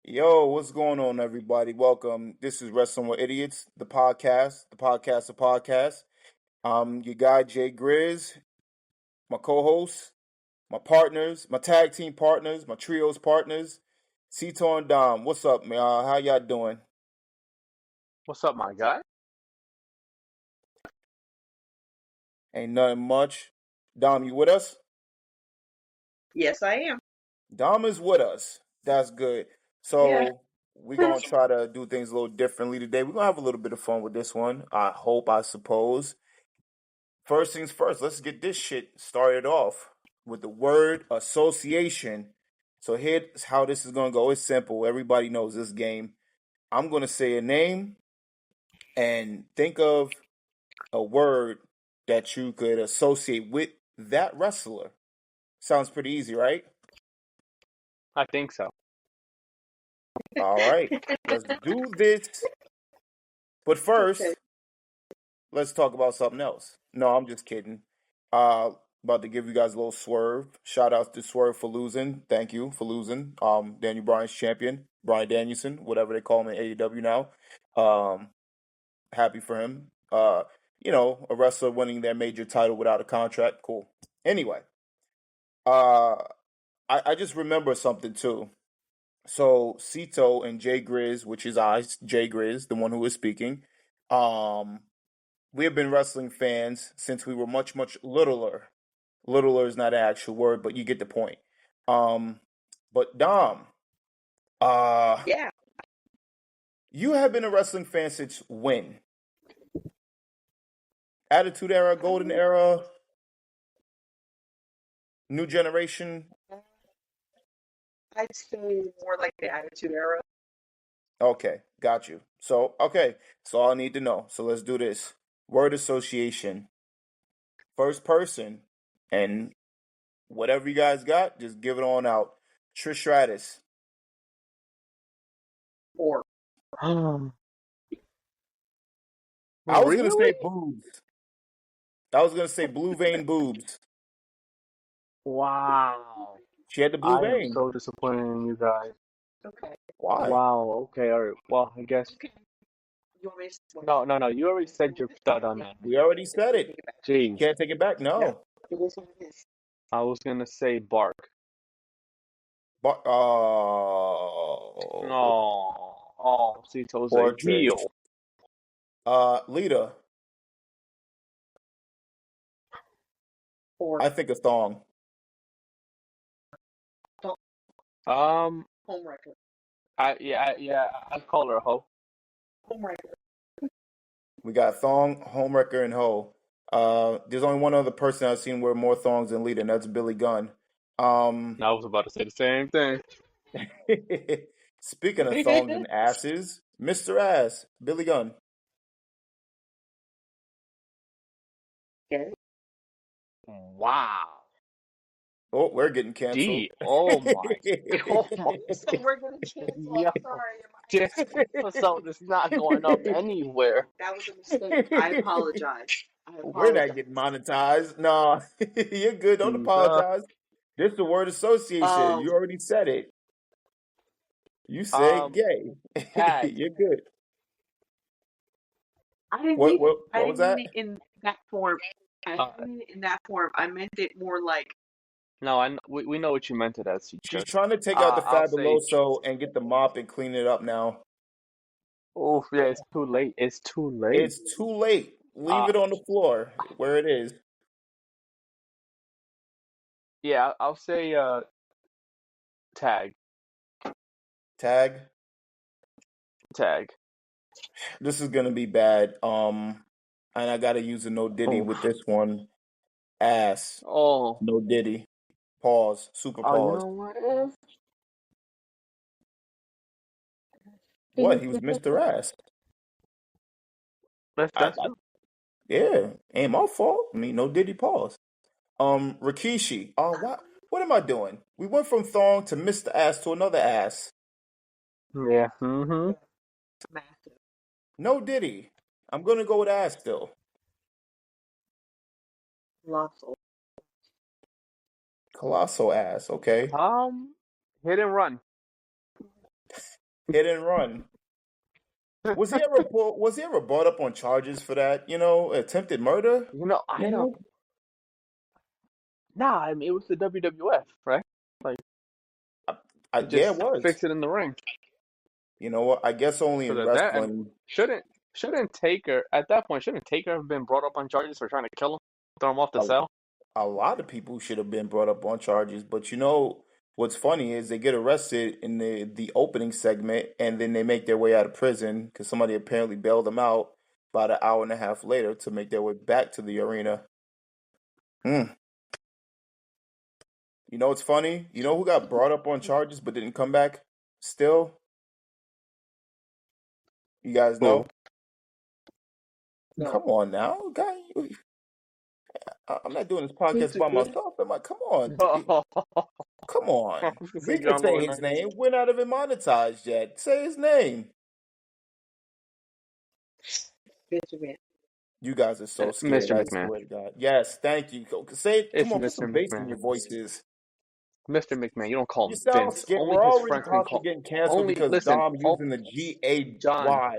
Yo, what's going on, everybody? Welcome. This is Wrestling with Idiots, the podcast. Your guy Jay Grizz, my co-host, my partners, my tag team partners, my trios partners, Cito and Dom. What's up, man? How y'all doing? What's up, my guy? Ain't nothing much. Dom, you with us? Yes, I am. Dom is with us. That's good. Yeah. So we're gonna try to do things a little differently today. We're gonna have a little bit of fun with this one. I suppose. First things first, let's get this shit started off with the word association. So here's how this is gonna go. It's simple. Everybody knows this game. I'm gonna say a name and think of a word that you could associate with that wrestler. Sounds pretty easy, right? I think so. All right, let's do this. But Okay. first, let's talk about something else. No, I'm just kidding. About to give you guys a little swerve. Shout out to Swerve for losing. Thank you for losing. Daniel Bryan's champion, Bryan Danielson, whatever they call him in AEW now. Happy for him. A wrestler winning their major title without a contract. Cool. Anyway, uh, I just remember something too. So Cito and Jay Grizz, which is I, Jay Grizz, the one who is speaking. Um, we have been wrestling fans since we were much, much littler. Littler is not an actual word, but you get the point. But Dom, Yeah. you have been a wrestling fan since when? Attitude Era, Golden Era, New Generation? I'd say more like the Attitude Era. Okay, got you. So, okay, so all I need to know. So let's do this. Word association. First person, and whatever you guys got, just give it on out. Trish Stratus. Or I was gonna say Really? boobs. I was gonna say blue vein boobs. Wow. She had the blue I am vein. so disappointed in you guys. okay. Why? Wow. Okay. All right. Well, I guess. Okay. You want me to No. You already said your stud on that. We already said take it. it back? Jeez. Can't take it back. No. No. It is what it is. I was gonna say bark. But Cito's a poor Trish. heel. Lita. Or I think a thong. Um. Homewrecker. I'd call her a hoe. Homewrecker. We got thong, homewrecker, and hoe. There's only one other person I've seen wear more thongs than Lita, and that's Billy Gunn. I was about to say the same thing. Speaking of thongs and asses, Mr. Ass, Billy Gunn. Okay. Wow. Oh, we're getting canceled. Gee. Oh my. Oh my. So we're gonna cancel. Yo. I'm sorry. This episode is not going up anywhere. That was a mistake. I apologize. We're not getting monetized. No, you're good. Don't Jesus. apologize. This is the word association. You already said it. You said Um, gay. Tag. You're good. I didn't What mean what it. I what was didn't that? mean it in that form. I Uh, didn't mean it in that form. I meant it more like no, we know what you meant it as, She's teacher. trying to take out the I'll say, fabuloso and get the mop and clean it up now. oh yeah, it's too late. It's too late. It's too late. Uh, Leave it on the floor where it is. yeah, I'll say tag, Tag. tag. This is gonna be bad. And I gotta use a no diddy Oh, with this one. Ass. oh, No diddy. Pause. Super oh, you pause. know what? What? He was Mr. Ass. That's I true. yeah. Ain't my fault. I mean, no diddy pause. Rikishi. Oh, what am I doing? We went from thong to Mr. Ass to another ass. Yeah. Mm-hmm. massive. No diddy. I'm gonna go with ass still. Colossal. Colossal ass. Okay. Hit and run. Hit and run. Was he ever brought up on charges for that? Attempted murder. I don't. Nah, I mean it was the WWF, right? Like I, yeah, it just was. fix it in the ring. You know what? I guess only So in there's that, and wrestling. shouldn't Taker at that point shouldn't Taker have been brought up on charges for trying to kill him, throw him off the A, cell? a lot of people should have been brought up on charges, but what's funny is they get arrested in the opening segment, and then they make their way out of prison because somebody apparently bailed them out about an hour and a half later to make their way back to the arena. Hmm. You know what's funny? You know who got brought up on charges but didn't come back? Still, you guys Who? know? No. Come on now, guy. I'm not doing this podcast by myself. I'm like, come on, come I on. was gonna say We can John say his Laurinaitis. name. We're not even monetized yet. Say his name. Benjamin. You guys are so scared. Mr. I McMahon. swear to God. Yes, thank you. Say it. Come It's on, put some Mr. bass in McMahon. your voices. Mr. McMahon. You don't call You him sound Vince. scared. Only We're his already friends can possibly call. getting canceled Only because listen. Dom Oh, using the John. GAY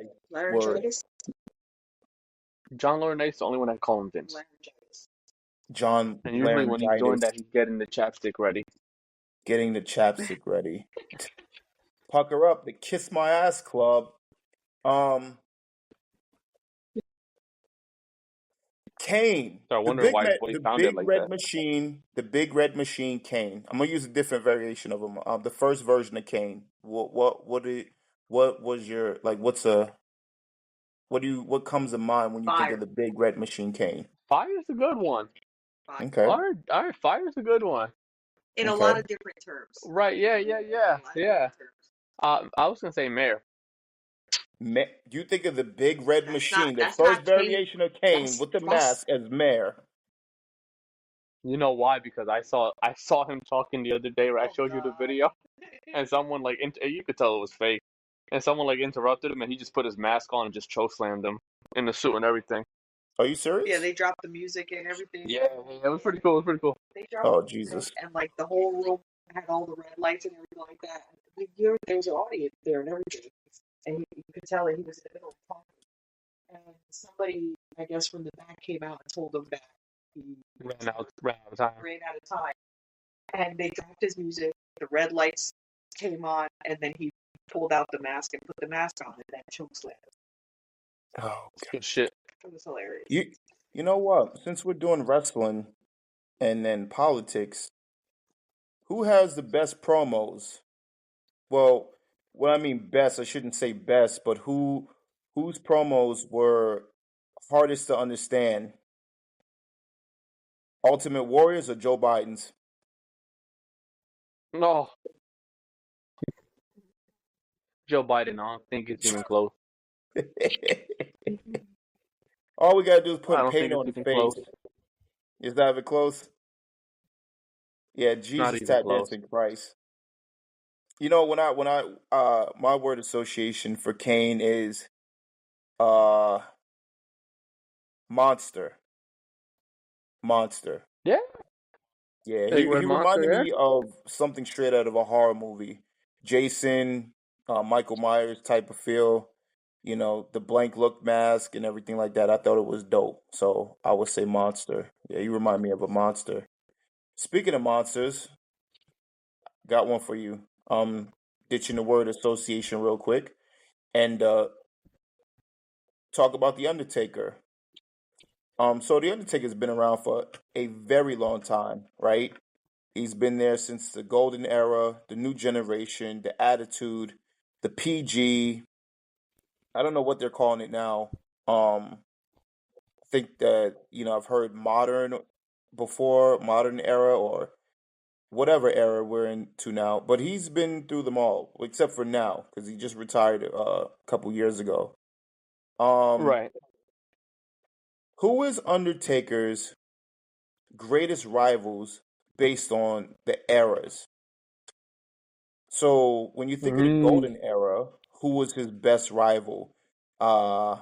word. Laryngitis. John Laurinaitis is the only one that call him Vince. Laryngitis. John And usually when he's doing Laryngitis that, he's getting the chapstick ready. getting the chapstick ready. Pucker up, the Kiss My Ass Club. Kane, So I wonder why his voice the sounded big like red that. machine, the big red machine Kane. I'm gonna use a different variation of him. The first version of Kane. What was your like? What comes to mind when you think Fire. of the big red machine Kane? Fire's a good one. Fire. Okay, All right, fire's a good one. In a okay. lot of different terms. Right, yeah. In a lot of different terms. I was gonna say mayor. You think of the big red machine, the That's first not Kane. variation of Kane with the That's mask as mayor. You know why? Because I saw him talking the other day where I oh showed you the god. video, and someone like you could tell it was fake, and someone like interrupted him, and he just put his mask on and just chokeslammed him in the suit and everything. Are you Yeah, serious? they dropped the music and everything. Yeah, it was pretty cool. It was pretty cool. They dropped Oh the music Jesus! and like the whole room had all the red lights and everything like that. There was an audience there and everything. And you could tell that he was in the middle of talking. And somebody, I guess, from the back came out and told him that he Ran out of time. ran out of time. And they dropped his music, the red lights came on, and then he pulled out the mask and put the mask on and then chokeslammed. Oh, Good shit. It was hilarious. you know what? Since we're doing wrestling and then politics, who has the best promos? Well, what I mean best, I shouldn't say best, but whose promos were hardest to understand? Ultimate Warriors or Joe Biden's? No, Joe Biden. I don't think it's even close. All we gotta do is I put don't think paint it's on his even face. close. Is that even close? Yeah, Not Jesus even tap close. dancing Christ. My word association for Kane is uh monster. Monster. Yeah, Yeah, big he red monster. reminded Yeah. me of something straight out of a horror movie. Jason, Michael Myers type of feel. The blank look mask and everything like that. I thought it was dope. So I would say monster. Yeah, you remind me of a monster. Speaking of monsters, got one for you. Ditching the word association real quick and talk about the Undertaker. So the Undertaker's been around for a very long time, right? He's been there since the Golden Era, the New Generation, the Attitude, the PG. I don't know what they're calling it now. I think that I've heard modern before, modern era or whatever era we're into now. But he's been through them all, except for now, because he just retired a couple years ago. Um, Right. who is Undertaker's greatest rivals based on the eras? So when you think of the Mm, golden era, who was his best rival? Uh,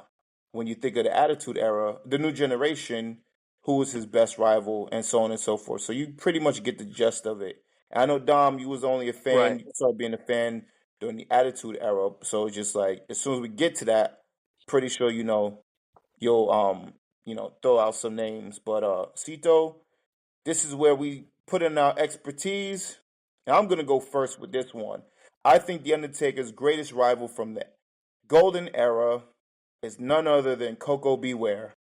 when you think of the Attitude Era, the new generation, who was his best rival, and so on and so forth. So you pretty much get the gist of it. I know Dom, you was only a fan. right. You started being a fan during the Attitude Era. So it's just like as soon as we get to that, pretty sure you'll throw out some names. But Cito, this is where we put in our expertise. And I'm gonna go first with this one. I think the Undertaker's greatest rival from the Golden Era is none other than Coco Beware.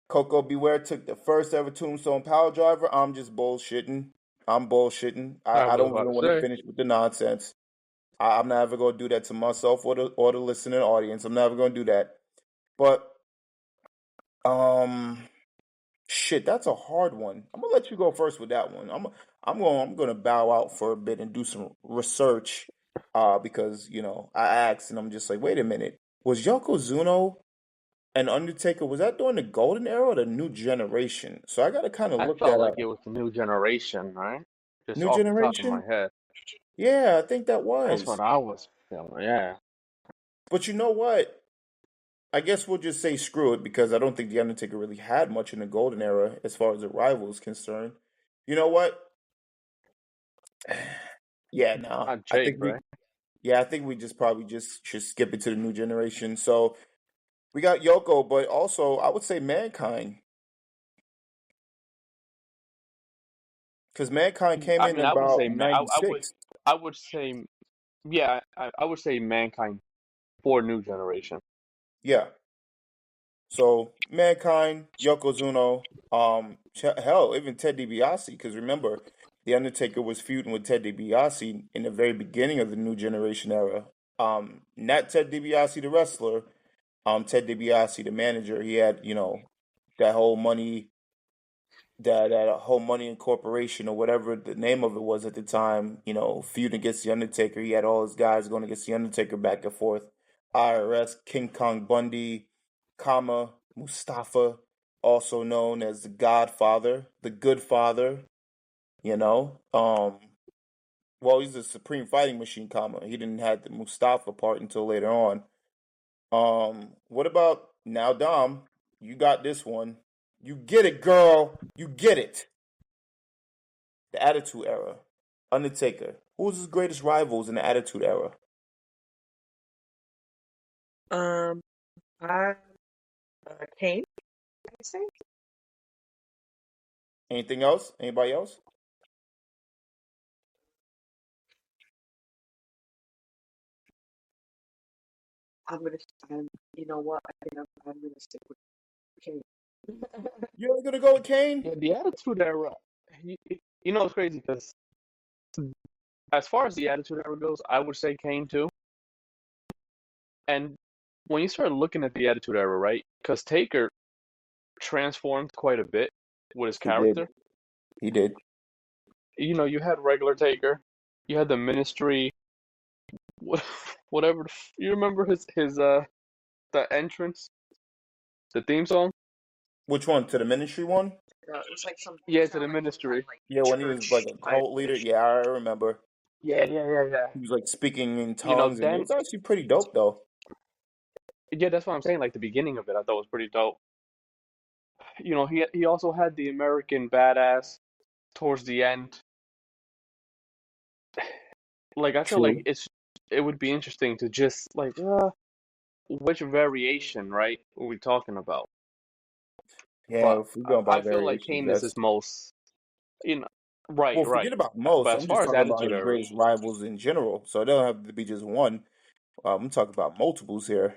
Coco Beware took the first ever Tombstone Power Driver. I'm just bullshitting. I'm bullshitting. I I was don't about even to want to say. finish with the nonsense. I'm never gonna do that to myself or the listening audience. I'm never gonna do that. But um, shit, that's a hard one. I'm gonna let you go first with that one. I'm gonna bow out for a bit and do some research. Because I asked and I'm just like, wait a minute, was Yokozuna and Undertaker, was that during the Golden Era or the New Generation? So I gotta kind of I look felt that like up. it was the new generation, right? Just New off the top of my Generation? head. Yeah, I think that That's what was. I was feeling. Yeah. But you know what? I guess we'll just say screw it because I don't think the Undertaker really had much in the Golden Era as far as the rival is concerned. You know what? Yeah, no. Not Jake, right? I think we just probably just should skip it to the New Generation. So we got Yoko, but also I would say Mankind because Mankind came I in mean, I would about say '96. I would say yeah, I would say mankind for new generation. Yeah. So Mankind, Yokozuna, hell, even Ted DiBiase, because remember, the Undertaker was feuding with Ted DiBiase in the very beginning of the New Generation era. Not Ted DiBiase the wrestler, Ted DiBiase the manager. He had that whole money, that whole Money Incorporation or whatever the name of it was at the time. Feuding against the Undertaker. He had all his guys going against the Undertaker back and forth. IRS, King Kong Bundy, Kama, Mustafa, also known as the Godfather, the Good Father. You know, well, he's a Supreme Fighting Machine, Kama. He didn't have the Mustafa part until later on. What about now, Dom? You got this one. You get it, girl. You get it. The Attitude Era. Undertaker. Who was his greatest rivals in the Attitude Era? Um, I Kane, I say. Anything else? Anybody else? I'm gonna. You know what? I think I'm gonna stick with Kane. You're gonna go with Kane? Yeah, the Attitude Era. You, you know, it's crazy because as far as the Attitude Era goes, I would say Kane too. And when you start looking at the Attitude Era, right? Because Taker transformed quite a bit with his He did. character. He did. You had regular Taker, you had the Ministry, what, whatever. You remember his the entrance, the theme song? Which one? To the Ministry one? It was like some. Yeah, to the Sound like he had Ministry. like Yeah, when he was like church a type cult leader. ministry. Yeah, I remember. Yeah. He was like speaking in You know, tongues, and it then was actually pretty dope, though. yeah, that's what I'm saying. Like the beginning of it, I thought was pretty dope. He also had the American Badass towards the end. Like I feel like True. it would be interesting to just like which variation, right? Are we talking about? Yeah, But if we go I about feel like variations, Kane is that's his most, you know, right, well. Forget right. about most. But as I'm just far as talking about Attitude his Era, greatest rivals in general. So it don't have to be just one. I'm talking about multiples here,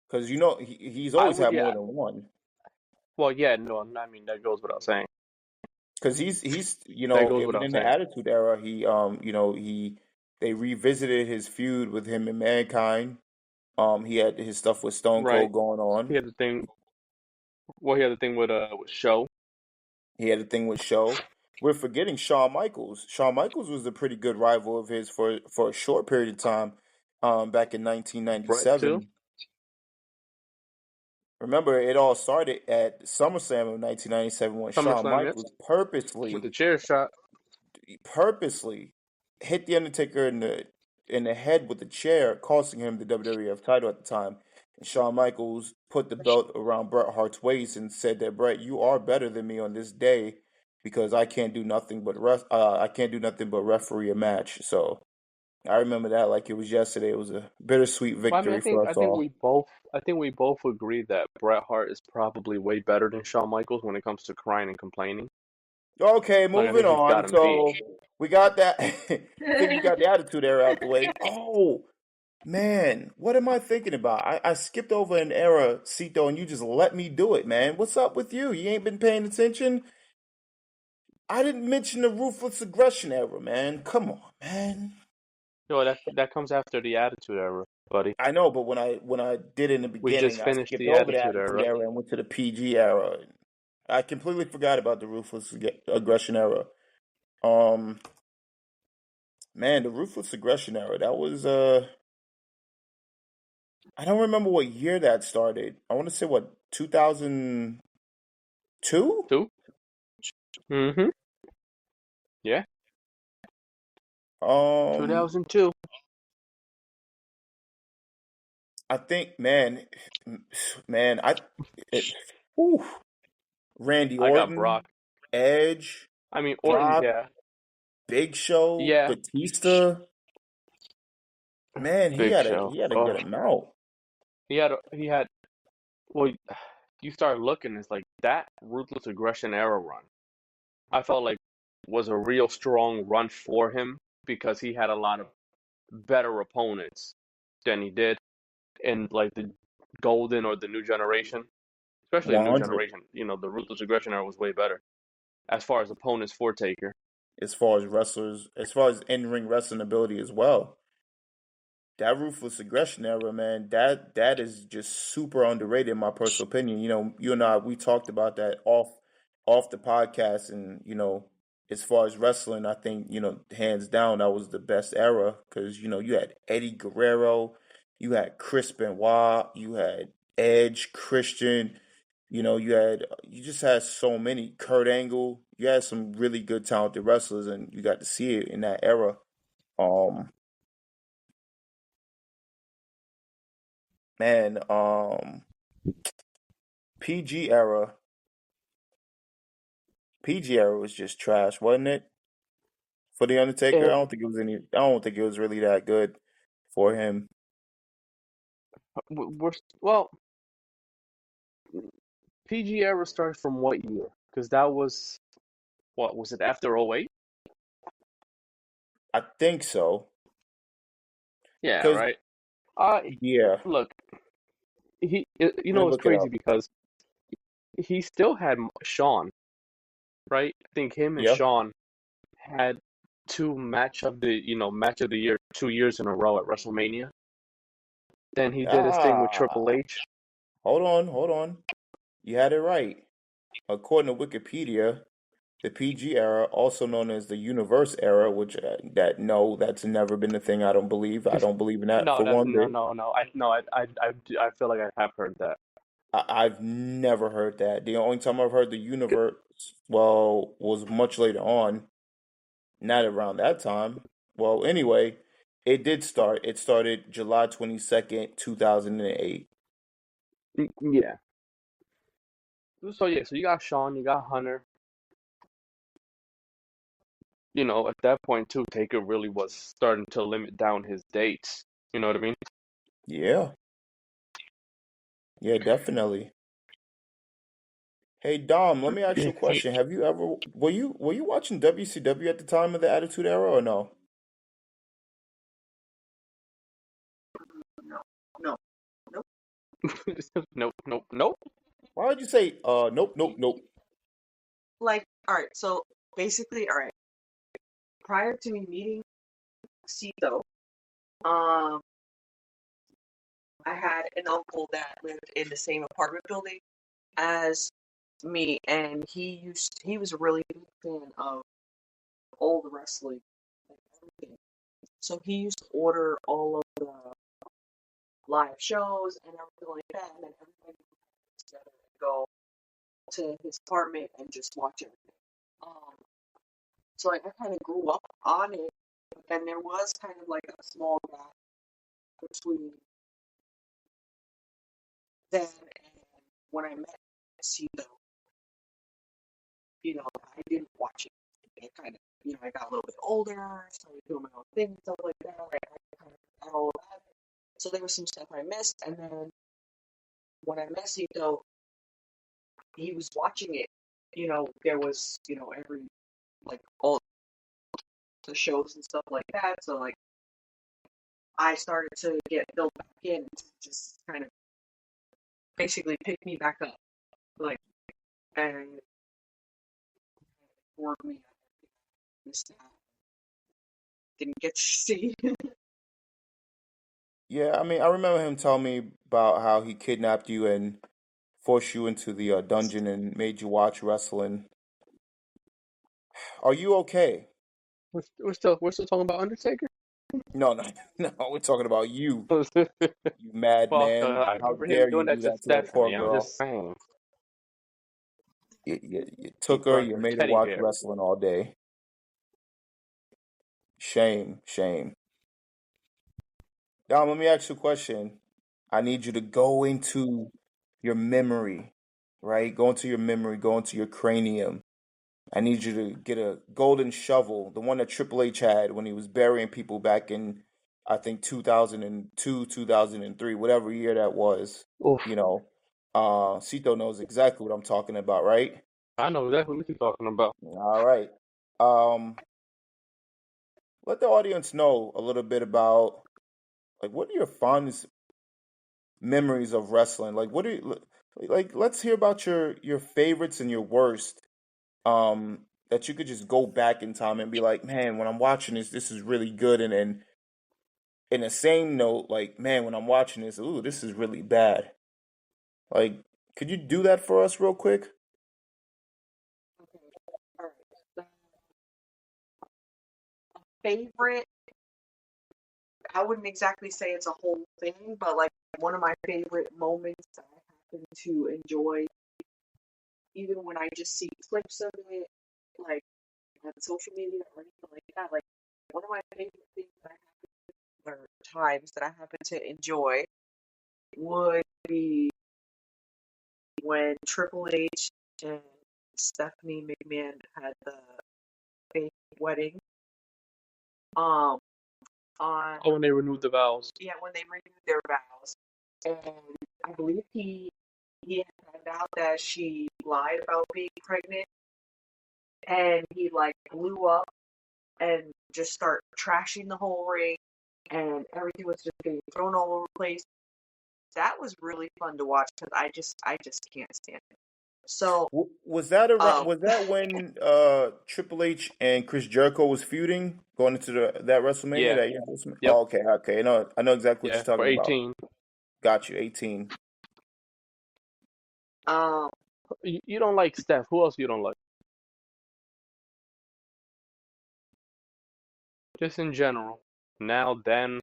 because he's I always would, had more yeah. than one. Well, yeah, no, I mean that goes without saying. Because he's That goes even without in the saying. Attitude Era, he they revisited his feud with him and Mankind. He had his stuff with Stone Right. Cold going on. He had the thing. Well, he had the thing with Show. He had a thing with Show. We're forgetting Shawn Michaels. Shawn Michaels was a pretty good rival of his for a short period of time, back in Brett too. 1997. Remember, it all started at SummerSlam of 1997 when Shawn SummerSlam, yep. Michaels With purposely the chair shot. purposely hit the Undertaker in the head with the chair, costing him the WWF title at the time. And Shawn Michaels put the belt around Bret Hart's waist and said that Bret, you are better than me on this day. because I can't do nothing but referee a match. So I remember that like it was yesterday. It was a bittersweet Well, I mean, victory for us all. I think we both agree that Bret Hart is probably way better than Shawn Michaels when it comes to crying and complaining. Okay, Like, I moving think he's got on. him beat. So we got that. I think we got the attitude era out the way. Oh man, what am I thinking about? I skipped over an era, Cito, and you just let me do it, man. What's up with you? You ain't been paying attention. I didn't mention the ruthless aggression era, man. Come on, man. No, that comes after the Attitude Era, buddy. I know, but when I did in the We just beginning, I finished skipped the over the Attitude attitude Era. era and went to the PG era. I completely forgot about the ruthless aggression era. Um, man, the ruthless aggression era. That was I don't remember what year that started. I want to say what 2002. Two? Mm-hmm. Yeah, Um, 2002. I think, man, it, whew, Randy I got Brock. Orton, Edge, I mean, Orton, Brock, yeah. Big Show, Yeah, Batista. Man, he Big had a Show. he had a Oh, good amount. he had, well, you start looking, it's like that Ruthless Aggression Era run. I felt like was a real strong run for him because he had a lot of better opponents than he did in like the golden or the new generation, especially the new 100 generation. You know, the Ruthless Aggression Era was way better as far as opponents for Taker. as far as wrestlers, as far as in-ring wrestling ability as well. That ruthless aggression era, man, that is just super underrated in my personal opinion. You know, you and I we talked about that off the podcast, and as far as wrestling, I think hands down that was the best era because you had Eddie Guerrero, you had Chris Benoit, you had Edge, Christian, you just had so many Kurt Angle. You had some really good talented wrestlers, and you got to see it in that era. Um, Man, PG era, PG era was just trash, wasn't it? For the Undertaker, It, I don't think it was really that good for him. we're well, PG era starts from what year? Because that was what was it after '08? I think so. Yeah, Cause right. yeah, Look, you let know me it's look it crazy up. because he still had Shawn, right? I think him and Yeah. Shawn had two match of the year 2 years in a row at WrestleMania. Then he did his thing with Triple Ah, H. hold on. You had it right. According to Wikipedia, the PG era, also known as the Universe era, which that's never been a thing. I don't believe. I don't believe in that No, for that's one no, bit. no, no. I feel like I have heard that. I've never heard that. The only time I've heard the universe, well, was much later on, not around that time. Well, anyway, it did start. It started July 22nd, 2008. Yeah. So yeah, so you got Shawn, you got Hunter. You know, at that point too, Taker really was starting to limit down his dates. You know what I mean? Yeah, yeah, definitely. Hey Dom, let me ask you a question. Have you ever were you watching WCW at the time of the Attitude Era or no? No, no, nope. Nope, nope, nope. Why would you say nope, nope, nope? Like, all right. So basically, all right. Prior to me meeting Cito, um, I had an uncle that lived in the same apartment building as me, and he was a really big fan of all the wrestling and everything. So he used to order all of the live shows and everything like that, and then everybody would get together and go to his apartment and just watch everything. Um, so like, I kind of grew up on it, but then there was kind of like a small gap between then and when I met Cito. I didn't watch it. It kind of, I got a little bit older, started doing my own thing and stuff like that. I kind of got all of that. So there was some stuff I missed, and then when I met Cito, he was watching it. There was, every all the shows and stuff like that. So I started to get built back in, to just kind of basically pick me back up, like, and for me, I missed out. Didn't get to see. Yeah, I mean, I remember him telling me about how he kidnapped you and forced you into the dungeon and made you watch wrestling. Are you okay? We're still talking about Undertaker. No, no, no. We're talking about you, Fuck, you madman. I How remember him dare you doing do that to that to a poor Stephanie. I'm girl? just saying. You He took her, brought you her made her teddy watch bear. wrestling all day. Shame, shame. Dom, let me ask you a question. I need you to go into your memory, right? Go into your memory, go into your cranium. I need you to get a golden shovel, the one that Triple H had when he was burying people back in, I think, 2002, 2003, whatever year that was. Oof. You know, Cito knows exactly what I'm talking about, right? I know exactly what you're talking about. All right. Um, let the audience know a little bit about, like, what are your fondest memories of wrestling? Like, what are you, like, let's hear about your favorites and your worst. That you could just go back in time and be like, man, when I'm watching this is really good. And in the same note, like, man, when I'm watching this, ooh, this is really bad. Like, could you do that for us real quick? Okay, all right. The favorite, I wouldn't exactly say it's a whole thing, but one of my favorite moments that I happen to enjoy, even when I just see clips of it, like on social media or anything like that. Like one of my favorite things that I happen, or times that I happen to enjoy, would be when Triple H and Stephanie McMahon had the fake wedding. Um, on Oh, when they renewed the vows. Yeah, when they renewed their vows, and I believe he had found out that she lied about being pregnant, and he blew up and just start trashing the whole ring, and everything was just getting thrown all over the place. That was really fun to watch because I just can't stand it. So, Was that around? um, Was that when Triple H and Chris Jericho was feuding going into that WrestleMania? Yeah. That year WrestleMania? Yep. Oh, okay, okay. I know exactly what Yeah. you're For talking about. 18. Got you, 18. um, You don't like Steph. Who else you don't like? Just in general. Now, then.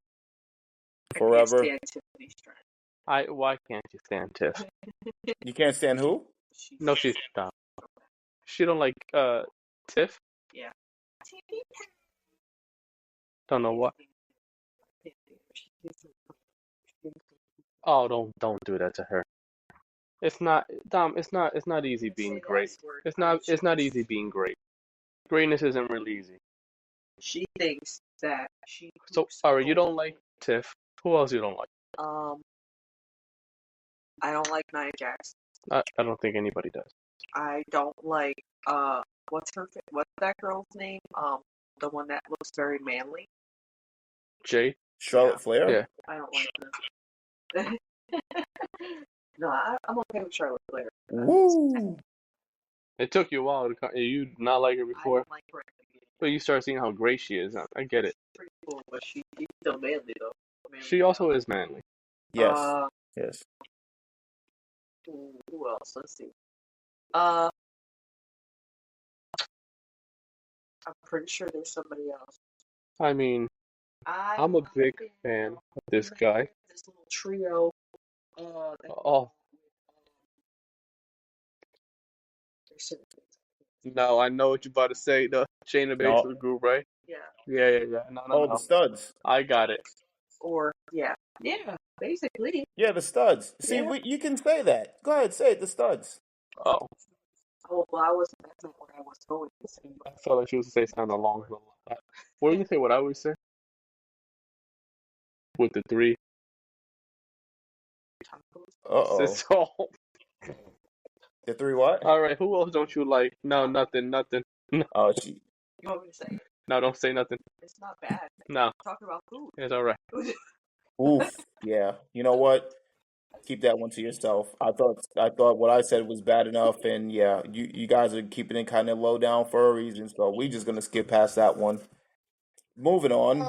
I can't Forever. stand Tiffany Stratton. Why can't you stand Tiff? You can't stand who? No, she's not. She don't like Tiff. Yeah. Don't know what. Oh, don't do that to her. It's not, Dom. It's not easy being great. It's not easy being great. Greatness isn't really easy. She thinks that she So, keeps alright, you going. don't like Tiff. Who else you don't like? Um, I don't like Nia Jax. I don't think anybody does. I don't like what's that girl's name? The one that looks very manly. Jay? Charlotte Flair? Yeah. I don't like her. No, I'm okay with Charlotte Flair. Woo! It took you a while you not like her I before, don't like her. but you start seeing how great she is. I get it. Pretty cool, but she's still manly though. Manly She also is manly. Yes. Yes. Who else? Let's see. Uh, I'm pretty sure there's somebody else. I mean, I'm a big fan of this guy. This little trio. Oh, There's certain things. no, I know what you're about to say. The Shayna No. Baszler group, right? Yeah. Yeah. No, Oh, the no. studs. I got it. Or yeah, basically. Yeah, the studs. See, Yeah. you can say that. Go ahead, say it. The studs. Oh, Oh, well, that's not what I was going to say. I felt like she was to say something along the line. What did you say? What I always say with the three. Uh-oh. So, The three what? all right. Who else don't you like? No, nothing, nothing. No, Oh, she. You want me to say it? no, don't say nothing. It's not bad. No, Talking about food. it's all right. Oof. Yeah. You know what? Keep that one to yourself. I thought what I said was bad enough, and yeah, you guys are keeping it kind of low down for a reason. So we just gonna skip past that one. Moving on.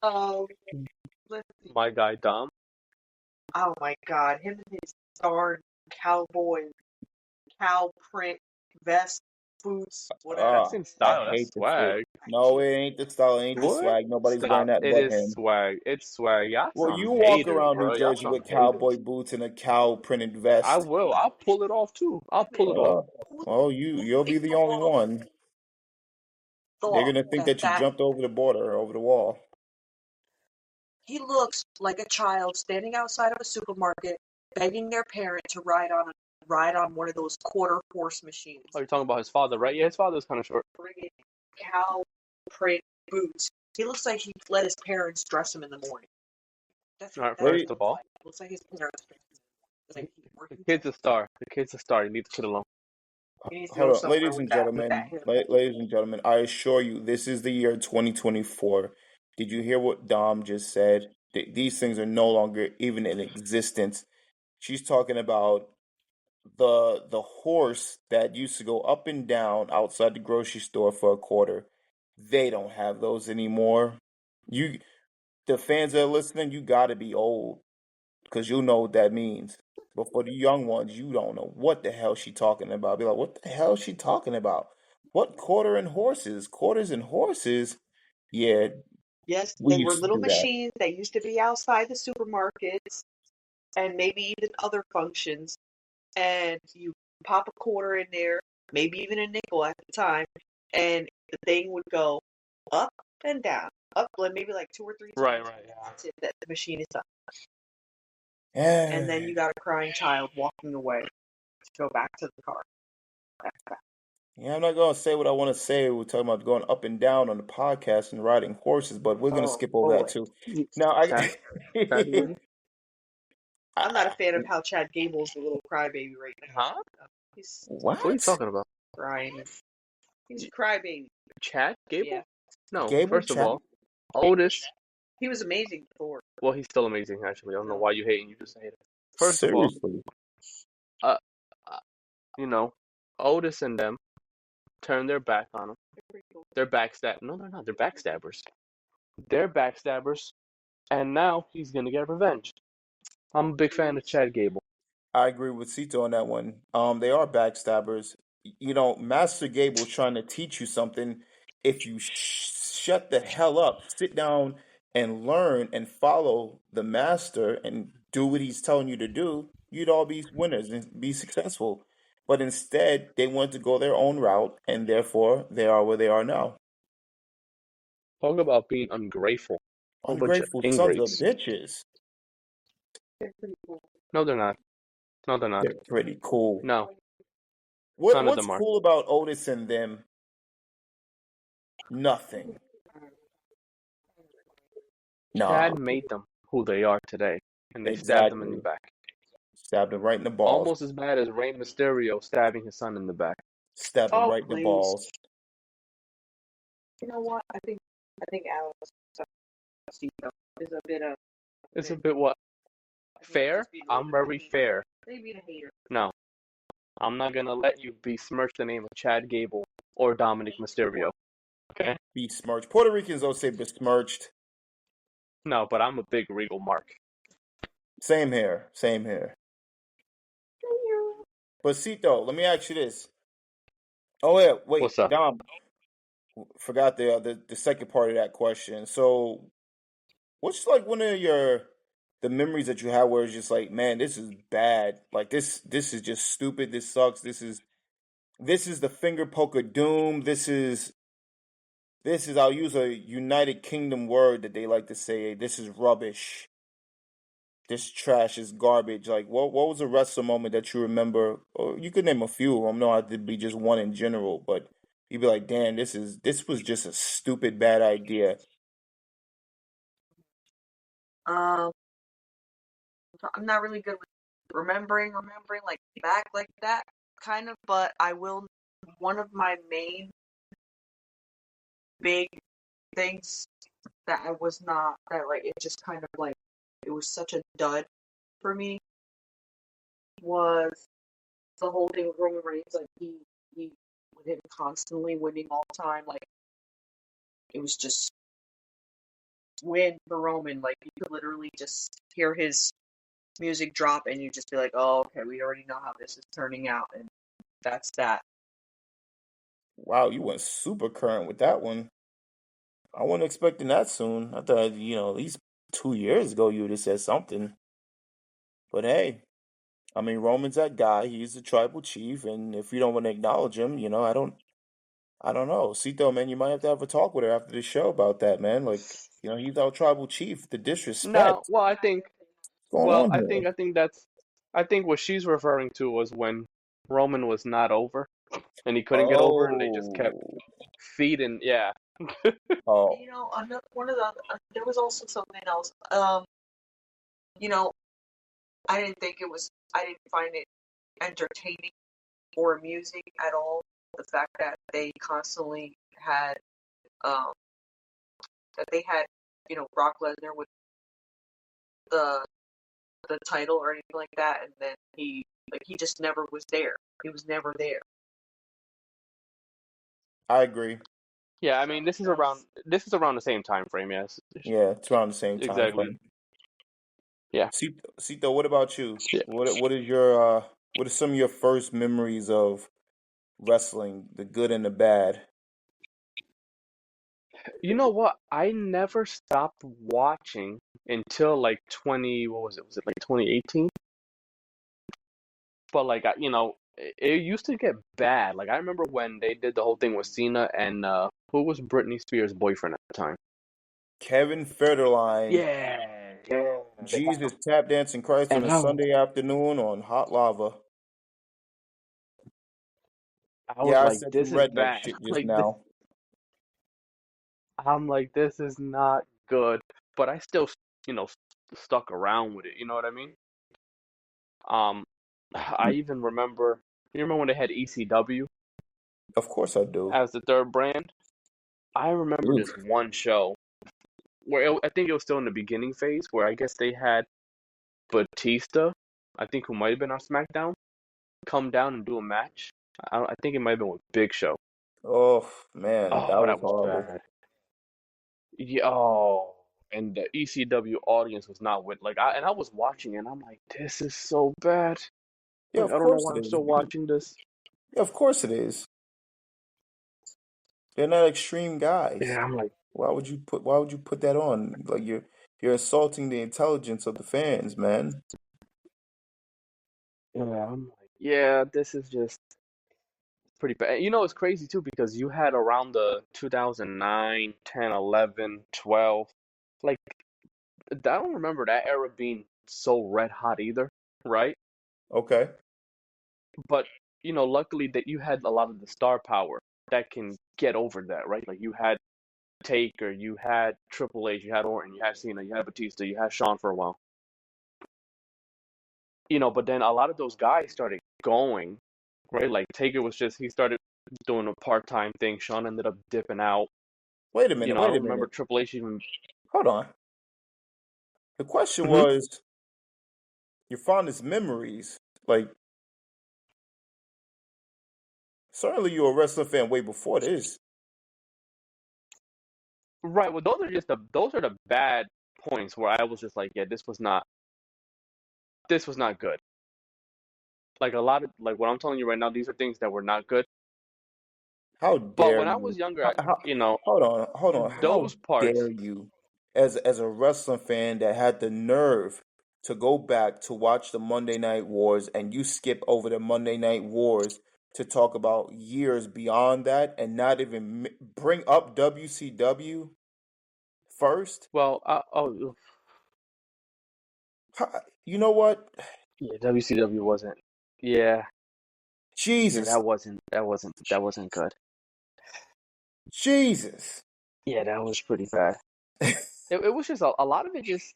Um, let's see. My guy Dom. Oh my God, him and his darn cowboy cow print vest, boots, whatever. That's Ah, in I style. That's hate the shit. swag. No, it ain't the style. It ain't the What? swag. Nobody's wearing Stop. that It but is him. swag. It's swag. Y'all Well, some you walk haters, around New bro. Y'all Jersey some with cowboy haters. boots and a cow printed I vest. will. I'll pull it off too. I'll pull it off. Uh, well, you'll be the only one. They're Thought gonna think that that you jumped over the border, over the wall. he looks like a child standing outside of a supermarket begging their parent to ride on one of those quarter horse machines. Oh, you're talking about his father, right? Yeah, his father's kind of short. Friggin' cow print boots. He looks like he let his parents dress him in the morning. All right, That's what Wait, first he of looks all, like. Looks like his parents dressed him. It's like he's the working. kid's a star. The kid's a star. You need to sit alone. He needs to hold go on, somewhere ladies and with that gentlemen, hip. ladies and gentlemen. I assure you, this is the year 2024. Did you hear what Dom just said? These things are no longer even in existence. She's talking about the horse that used to go up and down outside the grocery store for a quarter. They don't have those anymore. You, the fans that are listening, you got to be old because you know what that means. But for the young ones, you don't know what the hell she talking about. Be like, what the hell is she talking about? What quarter and horses? Quarters and horses? Yeah, Yes, we they were used to little do that. machines that used to be outside the supermarkets and maybe even other functions. And you pop a quarter in there, maybe even a nickel at the time, and the thing would go up and down, up like maybe like two or three Right, times. right, yeah. That's it. That the machine is done. And then Yeah, you got a crying child walking away to go back to the car. I'm not gonna say what I want to say. We're talking about going up and down on the podcast and riding horses, but we're gonna Oh skip over that boy. too. Now, I, Chad, Chad, you ready? I'm not a I fan of how Chad Gable's the little crybaby right now. Huh? He's What are you what? talking about? crying. He's a crybaby. Chad Gable? Yeah. No. Gable First of Chat? all, Otis. He was amazing before. Well, he's still amazing. Actually, I don't know why you hate him. You just hate him. First of all, Seriously? uh, uh you know, Otis and them turned their back on him. They're backstab. No, they're not. They're backstabbers. They're backstabbers, and now he's gonna get revenge. I'm a big fan of Chad Gable. I agree with Cito on that one. They are backstabbers. You know, Master Gable's trying to teach you something. If you shut the hell up, sit down and learn and follow the master and do what he's telling you to do, you'd all be winners and be successful. But instead, they want to go their own route, and therefore they are where they are now. Talk about being ungrateful. Whole bunch of Ungrateful sons of ingrates. bitches. They're pretty cool. No, they're not. No, they're not. They're pretty cool. No, none of What's them are. cool about Otis and them? Nothing. Nah, Chad made them who they are today, and they stabbed them in the exactly. back. Stabbed him right in the balls. Almost as bad as Rey Mysterio stabbing his son in the back. Stabbed him Oh, right in the please. balls. You know what? I think Alex Steve is a bit of It's a bit what? Fair? I'm very fair. maybe a hater. No, I'm not gonna let you besmirch the name of Chad Gable or Dominic Mysterio. Okay? Besmirched. Puerto Ricans don't say besmirched. No, but I'm a big Regal Mark. Same here. Same here. But Cito, let me ask you this. Oh yeah, wait, What's up? Dom. Forgot the second part of that question. So, what's like one of the memories that you have where it's just like, man, this is bad. Like this is just stupid. This sucks. This is the finger poke of doom. This is I'll use a United Kingdom word that they like to say. This is rubbish. this trash is garbage. Like, what was a wrestler moment that you remember? Or you could name a few. I don't know how to be just one in general, but you'd be like, damn, this was just a stupid bad idea. Um, I'm not really good with remembering like back like that kind of, but I will. One of my main big things that I was not that like it just kind of like it was such a dud for me was the whole thing with Roman Reigns. Like he with him constantly winning all the time. Like it was just win for Roman. Like you could literally just hear his music drop and you just be like, oh, okay, we already know how this is turning out, and that's that. Wow, you went super current with that one. I wasn't expecting that soon. I thought, at least 2 years ago you would have said something. But hey, I mean, Roman's that guy. He's the tribal chief, and if you don't want to acknowledge him, I don't know. Cito, man, you might have to have a talk with her after the show about that, man. Like, he's our tribal chief. The No, disrespect. well, What's going on here? I think that's, I think what she's referring to was when Roman was not over and he couldn't get over, and they just kept Oh, feeding. Yeah. oh, You know, another one of the there was also something else. You know, I didn't find it entertaining or amusing at all. The fact that they constantly had um that they had Brock Lesnar with the title or anything like that, and then he just never was there. He was never there. I agree. Yeah, I mean, this is around the same time frame. Yes, Yeah, it's around the same time exactly. frame. Yeah. Cito, what about you? Yeah. What are some of your first memories of wrestling, the good and the bad? You know what? I never stopped watching until like 20, what was it? Was it like 2018? But like it used to get bad. Like I remember when they did the whole thing with Cena and who was Britney Spears' boyfriend at the time? Kevin Federline, Yeah, yeah. They had Jesus tap dancing Christ on and a Sunday afternoon on hot lava. I was Yeah, I like, said some this is redneck bad. shit just Like now. I'm like, this is not good. But I still, you know, stuck around with it. You know what I mean? Um, I even remember. You remember when they had ECW Of course I do. as the third brand? I remember this Oof. one show where I think it was still in the beginning phase, where I guess they had Batista, I think who might have been on SmackDown, come down and do a match. I think it might have been with Big Show. Oh man, that Oh, was that was horrible. bad. Yeah, oh, and the ECW audience was not with I was watching and I'm like, this is so bad. Yeah, Like of I don't know course why it I'm is. still Because watching this. yeah, of course it is. They're not extreme guys. Yeah, I'm like, Why would you put that on? Like you're insulting the intelligence of the fans, man. yeah, this is just pretty bad. You know, it's crazy too because you had around the 2009, 10, 11, 12. Like, I don't remember that era being so red hot either, right? Okay. But, luckily that you had a lot of the star power that can get over that, right? Like, you had Taker, you had Triple H, you had Orton, you had Cena, you had Batista, you had Shawn for a while. But then a lot of those guys started going, right? Like, Taker he started doing a part-time thing. Shawn ended up dipping out. Wait a minute. I Wait a don't remember minute. Triple H even. Hold on. The question Mhm. was your fondest memories. Like certainly you're a wrestling fan way before this. Right. Well, those are the bad points where I was just like, yeah, this was not good. Like a lot of like what I'm telling you right now, these are things that were not good. How But dare when I you? was younger, Hold on. How those parts. dare you, as a wrestling fan that had the nerve to go back to watch the Monday Night Wars, and you skip over the Monday Night Wars to talk about years beyond that, and not even bring up WCW first? Well, oh, You know what? Yeah, WCW wasn't. Yeah, yeah, Jesus, that wasn't good. Jesus. Yeah, that was pretty bad. It was just a lot of it. Just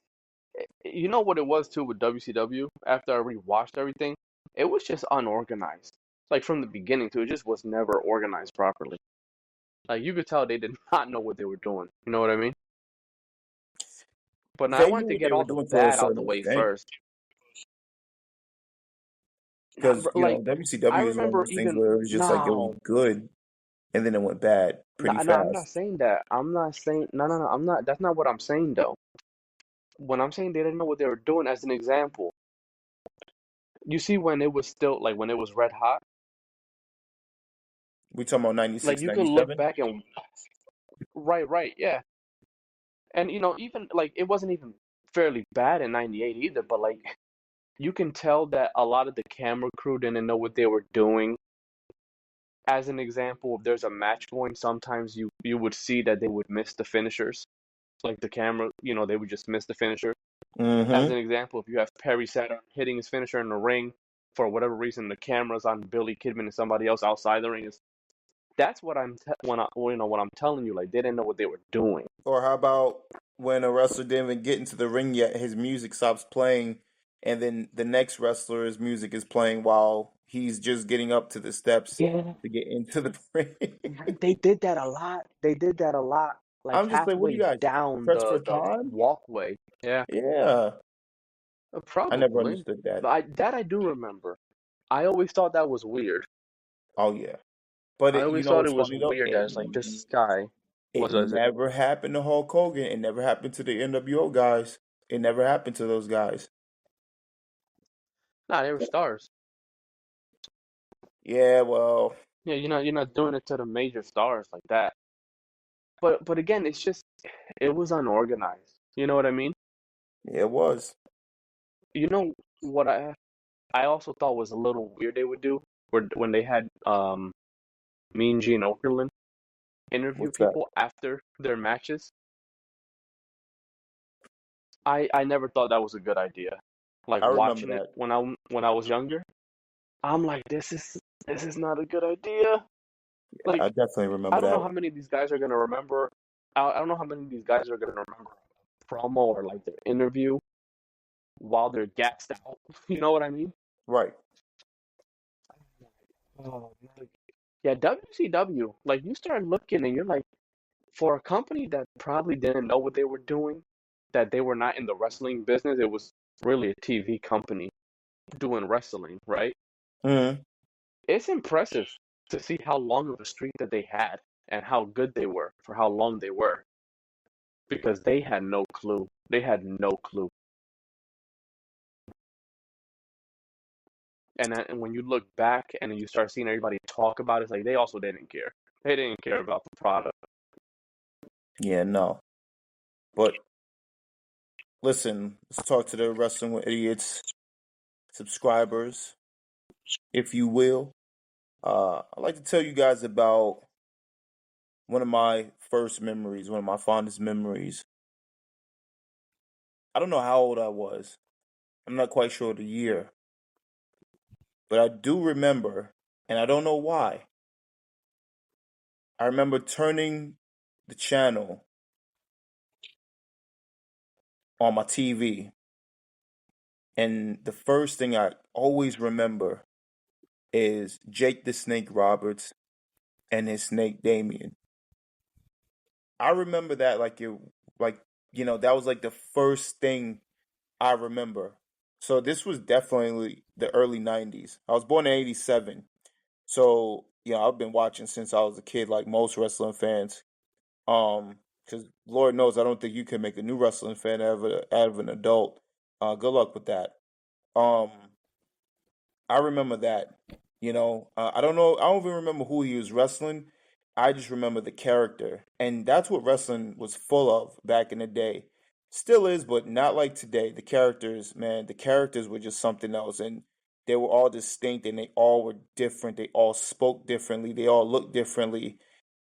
you know what it was too with WCW. After I rewatched everything, it was just unorganized. Like from the beginning too, it just was never organized properly. Like you could tell they did not know what they were doing. You know what I mean? But now I They knew wanted to what they get were all the doing to a bad out the certain way extent first. because Like I WCW is one of remember those things even where it was just like it was no, good and then it went bad no, pretty no, I'm not fast. saying that. I'm not saying no, no, no. I'm not. That's not what I'm saying though. When I'm saying they didn't know what they were doing, as an example, you see when it was still like when it was red hot, We talking about like 96, you could look 97. back and right, yeah, and even like it wasn't even fairly bad in '98 either, but like you can tell that a lot of the camera crew didn't know what they were doing. As an example, if there's a match going, sometimes you would see that they would miss the finishers, like the camera, they would just miss the finisher. As Mm-hmm. an example, if you have Perry Saturn hitting his finisher in the ring, for whatever reason, the camera's on Billy Kidman and somebody else outside the ring. That's what what I'm telling you. Like they didn't know what they were doing. Or how about when a wrestler didn't even get into the ring yet, his music stops playing, and then the next wrestler's music is playing while he's just getting up to the steps Yeah, to get into the ring. they did that a lot. They did that a lot. Like I'm just like, what do you halfway guys down press for the time? walkway. Yeah, Yeah, I never probably. understood that. But I do remember. I always thought that was weird. Oh yeah, but I you always know thought it what's was funny though? weird that it's like this guy It was it? never happened to Hulk Hogan. It never happened to the NWO guys. It never happened to those guys. Nah, they were stars. Yeah, well, Yeah, you're not doing it to the major stars like that. But again, it's just it was unorganized. You know what I mean? it was. You know what I also thought was a little weird they would do when they had Mean Gene Okerlund interview What's that? people after their matches. I never thought that was a good idea. Like I remember watching it that. when I was younger, I'm like this is not a good idea. I Like definitely I remember don't know that. how many of these guys are gonna remember. I don't know how many of these guys are gonna remember a promo or like their interview while they're gassed out. You know what I mean? Right. Oh, like, yeah, WCW. Like you start looking and you're like, for a company that probably didn't know what they were doing, that they were not in the wrestling business, it was really a TV company doing wrestling, right? Mm-hmm. It's impressive to see how long of a streak that they had and how good they were for how long they were because they had no clue. They had no clue. And when you look back and then you start seeing everybody talk about it, it's like they also didn't care. They didn't care about the product. Yeah, no. But listen, let's talk to the Wrestling with Idiots subscribers, if you will. I'd like to tell you guys about one of my first memories, one of my fondest memories. I don't know how old I was. I'm not quite sure the year, but I do remember, and I don't know why. I remember turning the channel on my TV, and the first thing I always remember is Jake the Snake Roberts and his snake Damien. I remember that like that was like the first thing I remember. So this was definitely the early 90s. I was born in 87. So, I've been watching since I was a kid like most wrestling fans. Cuz Lord knows I don't think you can make a new wrestling fan out of an adult. Good luck with that. Um I remember that. I don't know. I don't even remember who he was wrestling. I just remember the character, and that's what wrestling was full of back in the day. Still is, but not like today. The characters, man, the characters were just something else, and they were all distinct, and they all were different. They all spoke differently. They all looked differently.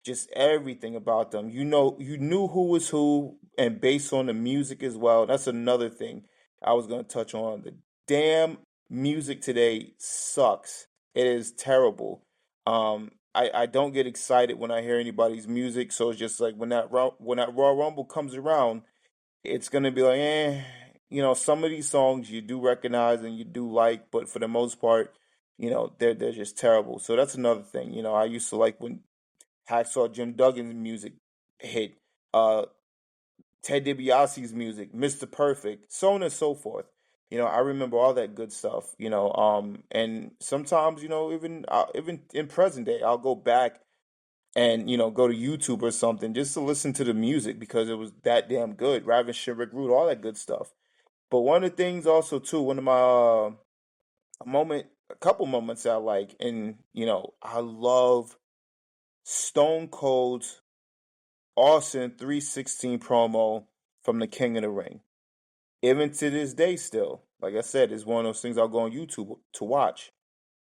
Just everything about them. You knew who was who, and based on the music as well. That's another thing. I was going to touch on. The damn music today sucks. It is terrible. I don't get excited when I hear anybody's music, so it's just like when that Royal Rumble comes around, it's gonna be like, some of these songs you do recognize and you do like, but for the most part, they're just terrible. So that's another thing. I used to like when Hacksaw Jim Duggan's music hit, uh, Ted DiBiase's music, Mr. Perfect, so on and so forth. I remember all that good stuff. And sometimes, even in present day, I'll go back and go to YouTube or something just to listen to the music because it was that damn good. Raven Rick Root, all that good stuff. But one of the things also too, one of my a couple moments I like, and I love Stone Cold's Austin 316 promo from the King of the Ring. Even to this day, still, like I said, it's one of those things I'll go on YouTube to watch.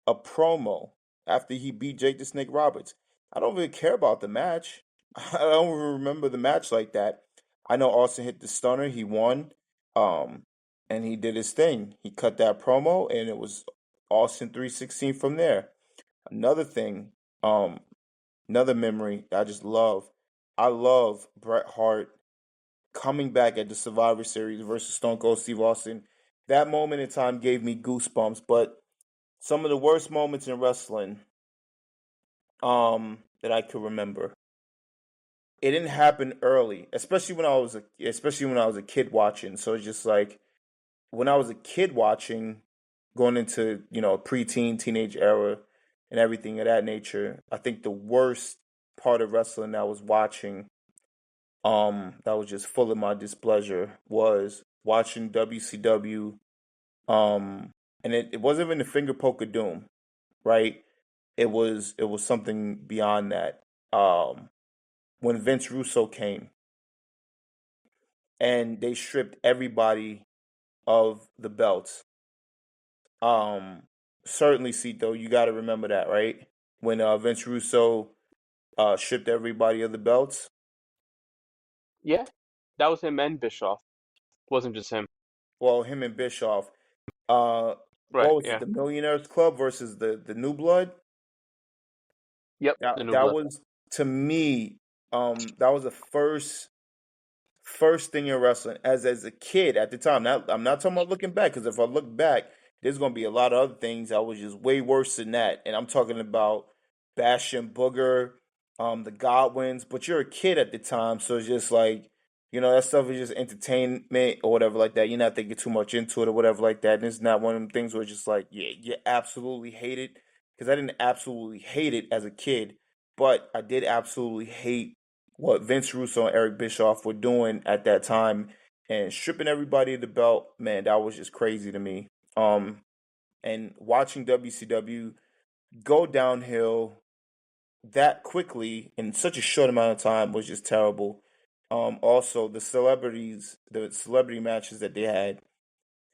A promo after he beat Jake the Snake Roberts. I don't really care about the match. I don't remember the match like that. I know Austin hit the stunner, he won, and he did his thing. He cut that promo, and it was Austin 316 from there. Another thing, another memory I just love. I love Bret Hart coming back at the Survivor Series versus Stone Cold Steve Austin. That moment in time gave me goosebumps, but some of the worst moments in wrestling that I could remember. It didn't happen early, especially when I was a kid watching. So it's just like when I was a kid watching, going into, preteen, teenage era and everything of that nature, I think the worst part of wrestling I was watching, that was just full of my displeasure, was watching WCW. And it wasn't even the finger poke of doom, right? It was something beyond that. When Vince Russo came and they stripped everybody of the belts. Certainly, Cito, you got to remember that, right? When Vince Russo stripped everybody of the belts. Yeah, that was him and Bischoff. Wasn't just him. Well, him and Bischoff. Right. What was it? Yeah. The Millionaires Club versus the New Blood. Yep. The That New that Blood. was, to me. That was the first thing in wrestling as a kid at the time. Now, I'm not talking about looking back, because if I look back, there's gonna be a lot of other things that was just way worse than that. And I'm talking about Bastion Booger, the Godwins. But you're a kid at the time, so it's just like, that stuff is just entertainment or whatever like that. You're not thinking too much into it or whatever like that. And it's not one of them things where it's just like, yeah, you absolutely hate it. Because I didn't absolutely hate it as a kid, but I did absolutely hate what Vince Russo and Eric Bischoff were doing at that time and stripping everybody of the belt. Man, that was just crazy to me. And watching WCW go downhill that quickly in such a short amount of time was just terrible. Also, the celebrity matches that they had,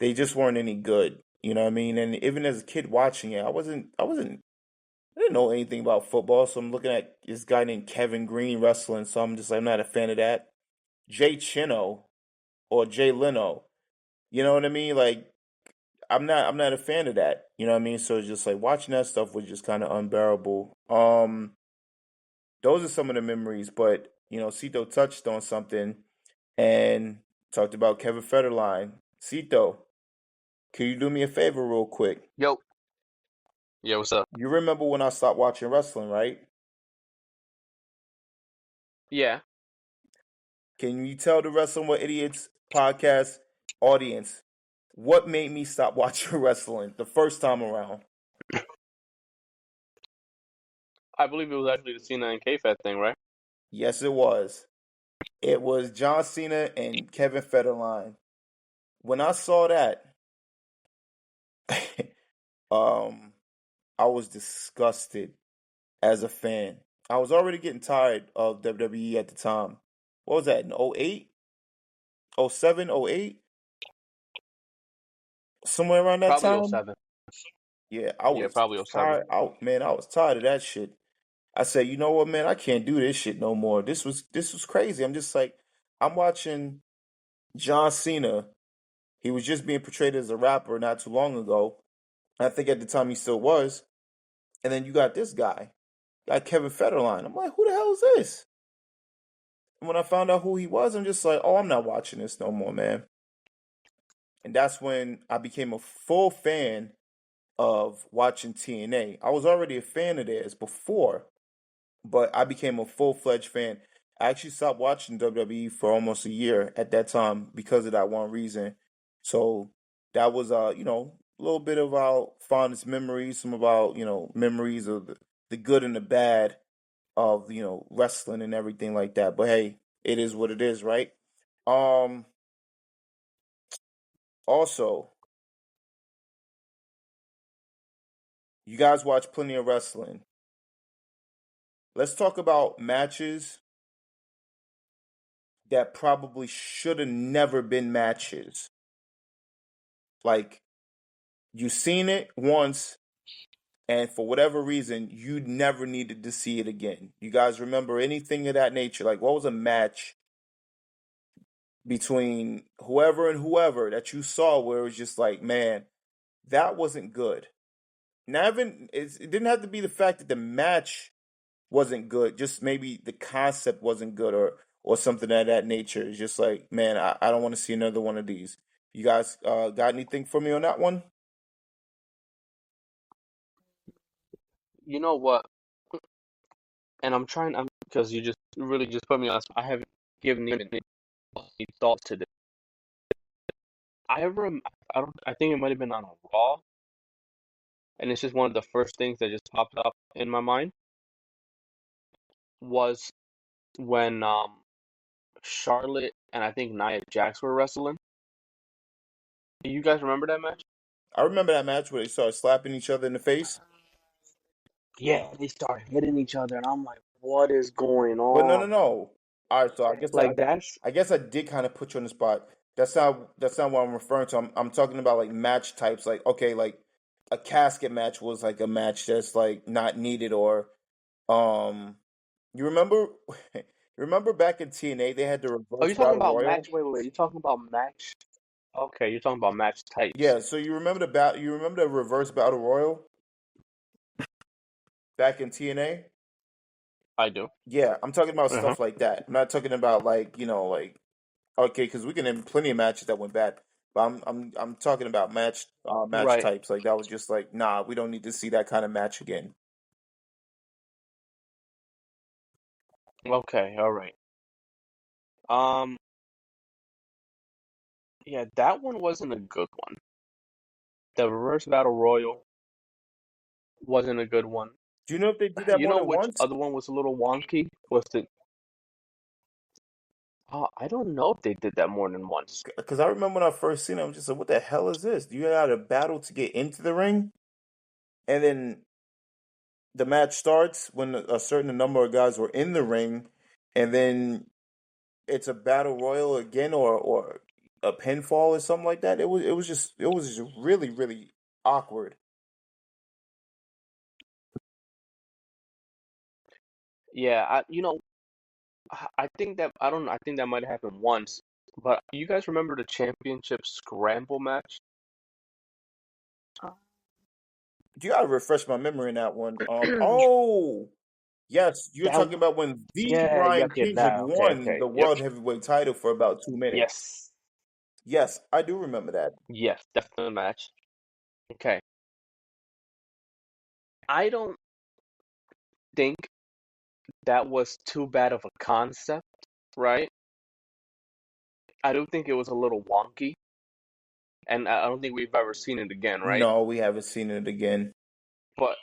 they just weren't any good. You know what I mean? And even as a kid watching it, I didn't know anything about football, so I'm looking at this guy named Kevin Green wrestling, so I'm just like, I'm not a fan of that. Jay Chino or Jay Leno, you know what I mean? Like, I'm not a fan of that. You know what I mean? So it's just like watching that stuff was just kind of unbearable. Those are some of the memories, but Cito touched on something and talked about Kevin Federline. Cito, can you do me a favor real quick? Yo. Yeah. What's up? You remember when I stopped watching wrestling, right? Yeah. Can you tell the Wrestling with Idiots podcast audience what made me stop watching wrestling the first time around? I believe it was actually the Cena and K-Fed thing, right? Yes, it was. It was John Cena and Kevin Federline. When I saw that, um, I was disgusted as a fan. I was already getting tired of WWE at the time. What was that, in 08? 07, 08? Somewhere around that Probably time? '07. Yeah, I Yeah, was probably '07. tired. I was tired of that shit. I said, you know what, man, I can't do this shit no more. This was crazy. I'm just like, I'm watching John Cena. He was just being portrayed as a rapper not too long ago. I think at the time he still was. And then you got this guy, got Kevin Federline. I'm like, who the hell is this? And when I found out who he was, I'm just like, oh, I'm not watching this no more, man. And that's when I became a full fan of watching TNA. I was already a fan of theirs before, but I became a full-fledged fan. I actually stopped watching WWE for almost a year at that time because of that one reason. So that was a little bit of our fondest memories, some of our, memories of the good and the bad of, wrestling and everything like that. But hey, it is what it is, right? Um Also, you guys watch plenty of wrestling. Let's talk about matches that probably should have never been matches. Like, you seen it once, and for whatever reason, you never needed to see it again. You guys remember anything of that nature? Like, what was a match between whoever and whoever that you saw where it was just like, man, that wasn't good? Now, even it didn't have to be the fact that the match wasn't good, just maybe the concept wasn't good or something of that nature. It's just like, man, I don't want to see another one of these. You guys got anything for me on that one? You know what? And I'm because you just really just put me on. I haven't given even any thought to this. I rem I don't I think it might have been on a Raw, and it's just one of the first things that just popped up in my mind was when Charlotte and I think Nia Jax were wrestling. Do you guys remember that match? I remember that match where they started slapping each other in the face. Yeah, they start hitting each other, and I'm like, what is going But no, no, on? no. All right, so I guess Like that's I guess I did kind of put you on the spot. That's not what I'm referring to. I'm talking about like match types. Like, okay, like a casket match was like a match that's like not needed, or um, you remember you remember back in TNA they had the Oh, reverse you're talking battle about royal. match? Wait. You're talking about match? Okay, you're talking about match types. Yeah, so you remember you remember the reverse battle royal back in TNA? I do. Yeah, I'm talking about Uh-huh. stuff like that. I'm not talking about like, like, okay, because we can name plenty of matches that went bad, but I'm talking about match Right. types like that was just like, nah, we don't need to see that kind of match again. Okay. All right. Um. Yeah, that one wasn't a good one. The reverse battle royal wasn't a good one. Do you know if they did that You more know than which once? other one was a little wonky? Was the I don't know if they did that more than once. Because I remember when I first seen it, I'm just like, what the hell is this? You had a battle to get into the ring, and then the match starts when a certain number of guys were in the ring, and then it's a battle royal again, or a pinfall or something like that. It was just really really awkward. Yeah, I think that I don't know, I think that might have happened once. But you guys remember the championship scramble match? You gotta refresh my memory in that one. Oh, yes, you're That talking about when the yeah, Brian yep, yep, Kendrick that okay, won okay. the Yep. world heavyweight title for about 2 minutes. Yes. Yes, I do remember that. Yes, that's the match. Okay. I don't think that was too bad of a concept, right? I do think it was a little wonky, and I don't think we've ever seen it again, right? No, we haven't seen it again. But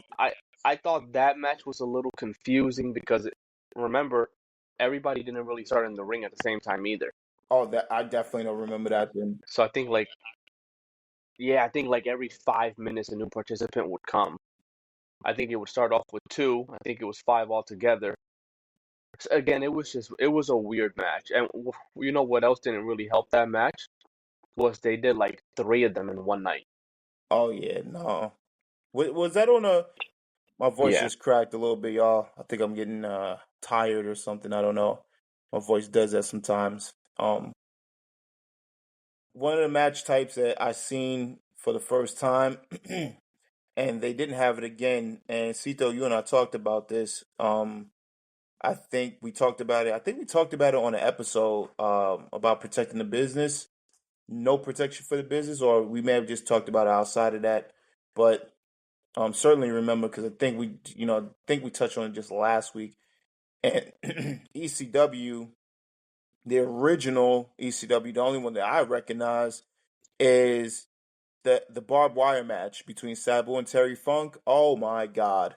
I thought that match was a little confusing because remember, everybody didn't really start in the ring at the same time either. Oh, that I definitely don't remember that then. So I think like yeah, I think like every 5 minutes a new participant would come. I think it would start off with two. I think it was five altogether. So again, it was a weird match. And you know what else didn't really help that match was they did like three of them in one night. Oh yeah, no. Was that on a? My voice Yeah. just cracked a little bit, y'all. I think I'm getting tired or something. I don't know. My voice does that sometimes. one of the match types that I seen for the first time, and they didn't have it again. And Cito, you and I talked about this. I think we talked about it. I think we talked about it on an episode about protecting the business. No protection for the business, or we may have just talked about it outside of that. But certainly remember because I think we touched on it just last week. And ECW, the original ECW, the only one that I recognize is the barbed wire match between Sabu and Terry Funk. Oh my God!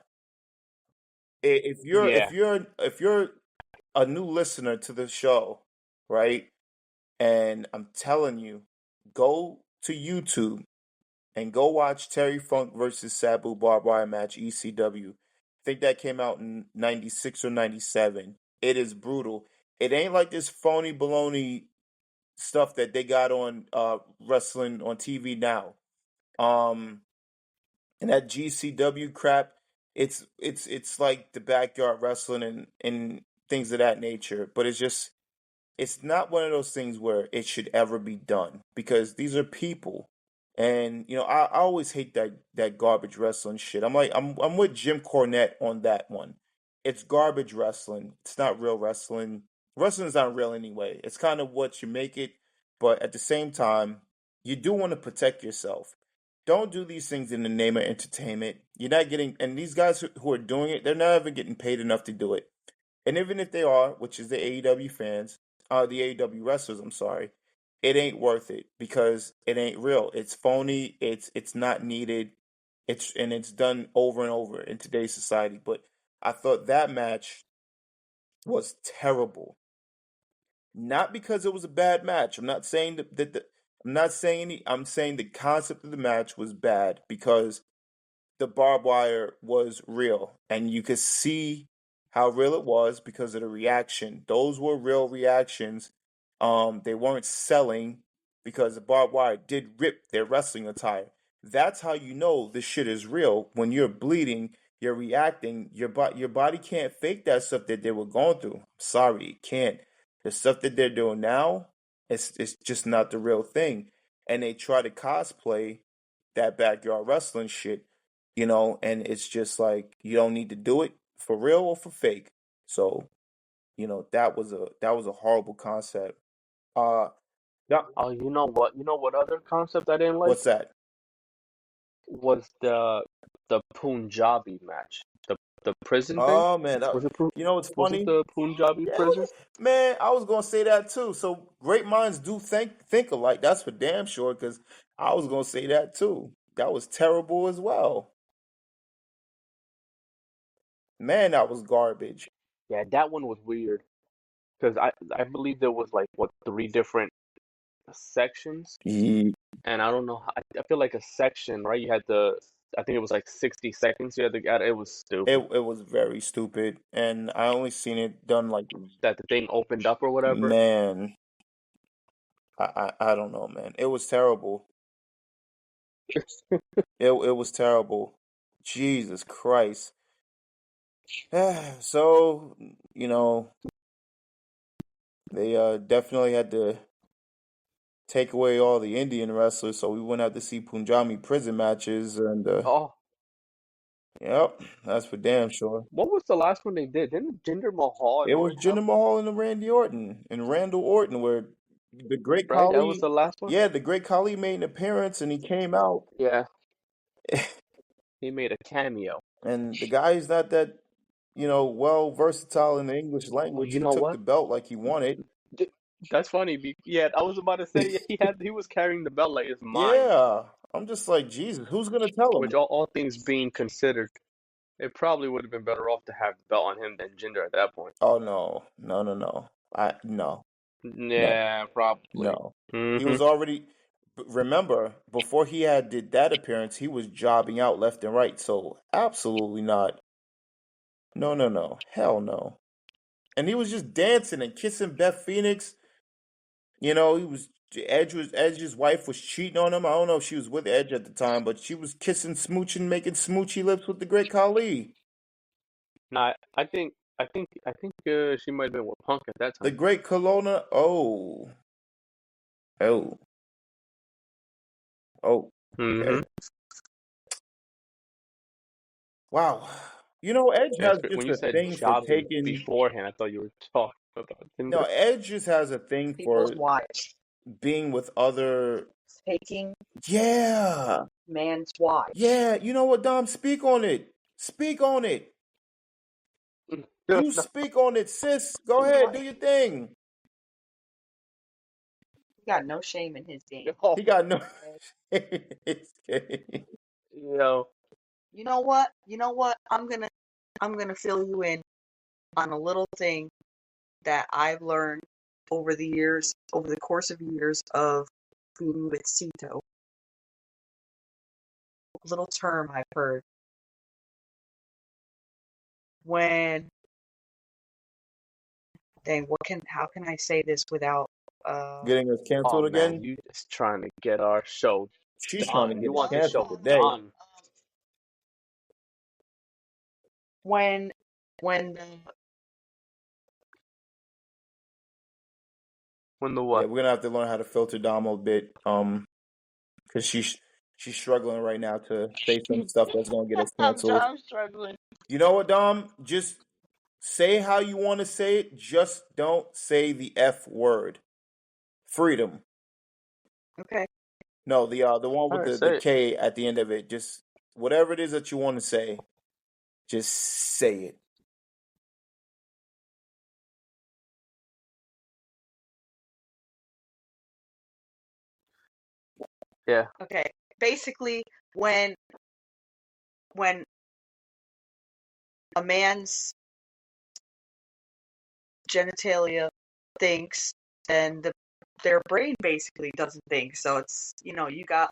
If you're if Yeah, you're if you're a new listener to the show, right? And I'm telling you, go to YouTube and go watch Terry Funk versus Sabu barbed wire match ECW. I think that came out in '96 or '97. It is brutal. It ain't like this phony baloney stuff that they got on wrestling on TV now. Um, and that GCW crap, it's like the backyard wrestling and things of that nature. But it's not one of those things where it should ever be done because these are people. And I always hate that garbage wrestling shit. I'm with Jim Cornette on that one. It's garbage wrestling. It's not real wrestling. Wrestling's not real anyway. It's kind of what you make it, but at the same time, you do want to protect yourself. Don't do these things in the name of entertainment. You're not getting, and these guys who are doing it, they're not even getting paid enough to do it. And even if they are, which is the AEW fans, the AEW wrestlers, I'm sorry, it ain't worth it because it ain't real. It's phony. It's not needed. It's done over and over in today's society. But I thought that match was terrible. Not because it was a bad match. I'm not saying I'm not saying I'm saying the concept of the match was bad because the barbed wire was real and you could see how real it was because of the reaction. Those were real reactions. They weren't selling because the barbed wire did rip their wrestling attire. That's how you know this shit is real. When you're bleeding, you're reacting. Your body can't fake that stuff that they were going through. I'm sorry, it can't. The stuff that they're doing now, it's just not the real thing. And they try to cosplay that backyard wrestling shit, and it's just like you don't need to do it for real or for fake. So, that was a horrible concept. Uh yeah, oh, you know what? You know what other concept I didn't like what's that? was the Punjabi match. The prison thing? Oh man, Was it what's was it funny? the Punjabi Yeah, prison? man, I was gonna say that too. So great minds do think alike. That's for damn sure. Because I was gonna say that too. That was terrible as well. Man, that was garbage. Yeah, that one was weird because I believe there was like what three different sections, Ye- and I don't know. I feel like a section, right? You had the I think it was like 60 seconds. You had to get it was It stupid it was very stupid, and I only seen it done like, that the thing opened up or whatever. man. I don't know, man. It was terrible. It was terrible. Jesus Christ. So, they definitely had to take away all the Indian wrestlers so we wouldn't have to see Punjabi prison matches and Oh, yep, that's for damn sure. what was the last one they did? Didn't Jinder Mahal It and was Orton have Jinder one? Mahal and Randy Orton and Randall Orton where the Great Right, that was Khali, the last one. yeah, the Great Khali made an appearance and he came out. Yeah, he made a cameo. And the guy is not that, well versatile in the English Oh, language. you He know took what? the belt like he wanted. That's funny. Yeah, I was about to say he was carrying the belt like it's mine. Yeah, I'm just like, Jesus, who's gonna tell Which him? all things being considered, it probably would have been better off to have the belt on him than Jinder at that point. Oh no, no, no, no. No, no, Yeah, probably. no. He Hmm. was already. Remember, before he had did that appearance, he was jobbing out left and right. So absolutely not. No, no, no. Hell no. And he was just dancing and kissing Beth Phoenix. He was Edge's wife was cheating on him. I don't know if she was with Edge at the time, but she was kissing, smooching, making smoochy lips with the Great Khali. Nah, I think she might have been with Punk at that The time. Great Kelowna. Oh, oh. Oh, Mm-hmm. okay. Wow. Edge Yeah, has just when you a said thing for jobbing taking. beforehand, I thought you were talking about No, Tinder. Edge just has a thing People's for wives. being with other. Taking Yeah. man's wives. Yeah. You know what, Dom? Speak on it. Speak on it. You No. speak on it, sis. Go ahead. Do your thing. He got no shame in his game. Oh, He got no. yo. You know what? I'm gonna fill you in on a little thing that I've learned over the course of years of being with Cito. A little term I've heard. When how can I say this without Getting us Oh canceled man, again? you just trying to get our show She's trying to done. get You us want this canceled show today. done. when when the When the Yeah, what? we're gonna have to learn how to filter Dom a bit, because she's struggling right now to say some stuff that's gonna get us canceled. I'm struggling. You know what, Dom? Just say how you want to say it. Just don't say the F word. Freedom. Okay. No, the one All with right, the say it. K at the end of it. Just whatever it is that you want to say, just say it. Yeah. Okay. Basically, when a man's genitalia thinks, then their brain basically doesn't think. So it's you got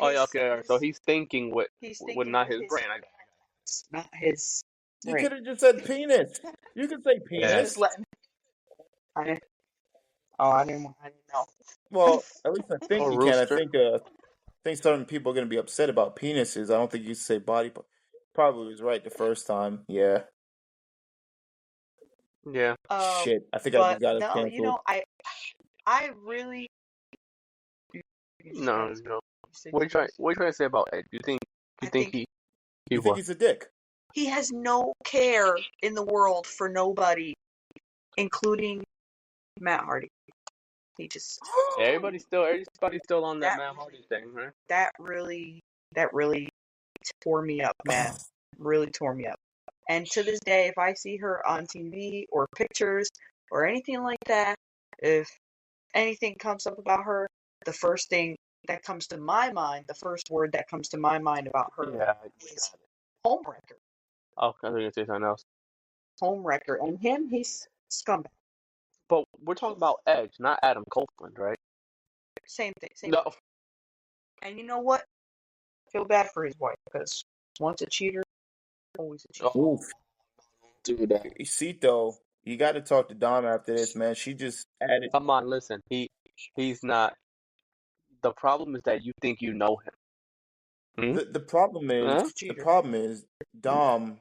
Oh yeah. Okay. All right. So he's thinking he's with thinking not with his his brain. not his You brain. could have just said penis. You could say He's Yeah. just penis. letting. I I didn't know. Well, at least I think Or you can. rooster. I think certain people are gonna be upset about penises. I don't think you say body. Probably was right the first time. Yeah. Yeah. Shit. I think I But just got us no, canceled. I really. You No. guys, No. you said What you trying? What you trying to say about Ed? You think? You I think think he You think what? he's a dick? he has no care in the world for nobody, including Matt Hardy. He just Everybody's still on that that Matt Hardy thing, right? that really that really tore me up, man. Really tore me up. And to this day, if I see her on TV or pictures or anything like that, if anything comes up about her, the first thing that comes to my mind, the first word that comes to my mind about her Yeah. is homewrecker. Oh, I was gonna say something else. Homewrecker. And him, he's scumbag. But we're talking about Edge, not Adam Copeland, right? Same thing. Same No. thing. And you know what? I feel bad for his wife because once a cheater, always a cheater. Oh, Oof. do that. Cito, you got to talk to Dom after this, man. She just added. Come on, listen. He's not. The problem is that you think you know him. Hmm? The problem is Huh? He's a the cheater. problem is Dom.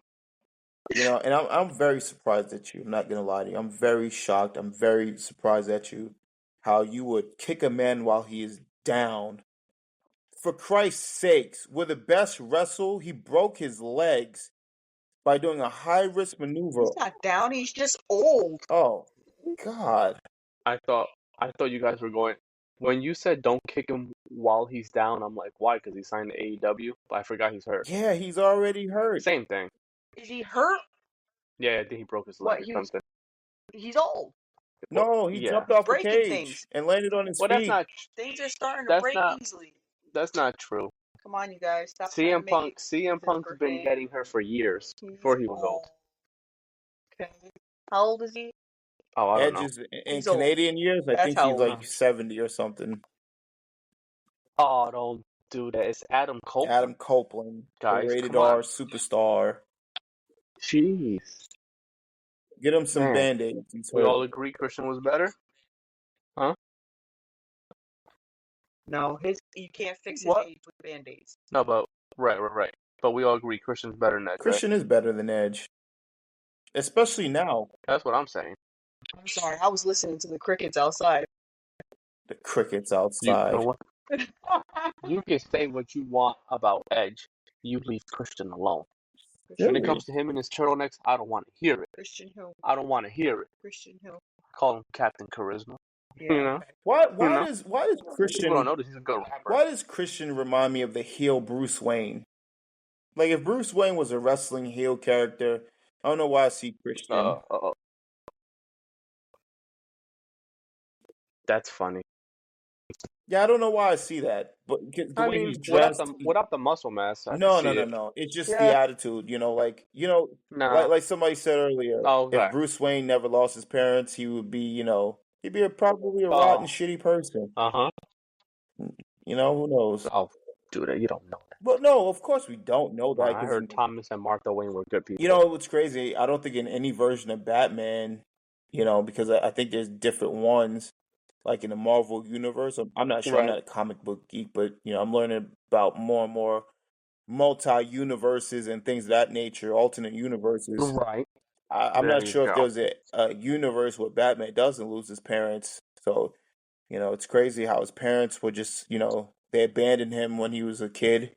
And I'm very surprised at you. I'm not gonna lie to you. I'm very shocked. I'm very surprised at you. How you would kick a man while he is down. For Christ's sakes, with the best wrestle, he broke his legs by doing a high risk maneuver. He's not down. He's just old. Oh, God. I thought you guys were going. When you said don't kick him while he's down, I'm like, why? Because he signed to AEW. But I forgot he's hurt. Yeah, he's already hurt. Same thing. Is he hurt? Yeah, I think he broke his leg What? or something. He's old. Well, No, he yeah. jumped off a Breaking cage things. and landed on his Well, that's feet. not. Things are starting to That's break not. easily. That's not true. Come on, you guys. Stop trying to CM make Punk. it CM his Punk's been birthday. getting her for years He's before he was old. Okay. How old is he? Oh, I don't Edge know. is in He's old. Canadian years. I That's think how he's old. like 70 or something. Oh, don't do that. It's Adam Copeland. Adam Copeland, the Guys, rated come on. R superstar. Jeez. Get him some Man, band-aids. He's we hurt. all agree Christian was better? Huh? No, you can't fix his What? age with band-aids. No, but right. But we all agree Christian's better than Edge, right? Christian is better than Edge, especially now. That's what I'm saying. I'm sorry, I was listening to the crickets outside. The crickets You know outside. what? You can say what you want about Edge. You leave Christian alone. When it Christian, comes to him and his turtlenecks, I don't want to hear it. Christian Hill. I don't want to hear it. Christian Hill. Call him Captain Charisma. Yeah. You know? Okay. Why know? does People don't Christian notice he's a good rapper. why does Christian remind me of the heel Bruce Wayne? Like if Bruce Wayne was a wrestling heel character, I don't know why I see Christian. That's funny. Yeah, I don't know why I see that, but the I way mean, he's dressed. without the muscle mass, I can No, see no, no, it. no. It's just the Yeah. attitude, Nah. like somebody said earlier. Oh, If okay. Bruce Wayne never lost his parents, he would be, he'd be probably a rotten, Oh. shitty person. Uh-huh. Who knows? Oh, dude, you don't know that. But no, of course we don't know that I because heard Thomas and Martha Wayne were good people. what's crazy? I don't think in any version of Batman, because I think there's different ones. Like in the Marvel universe, I'm not sure. I'm Right. not a comic book geek, but I'm learning about more and more multi-universes and things of that nature, alternate universes. Right. I'm There not you sure if go. there's a universe where Batman doesn't lose his parents. So, it's crazy how his parents were just, they abandoned him when he was a kid,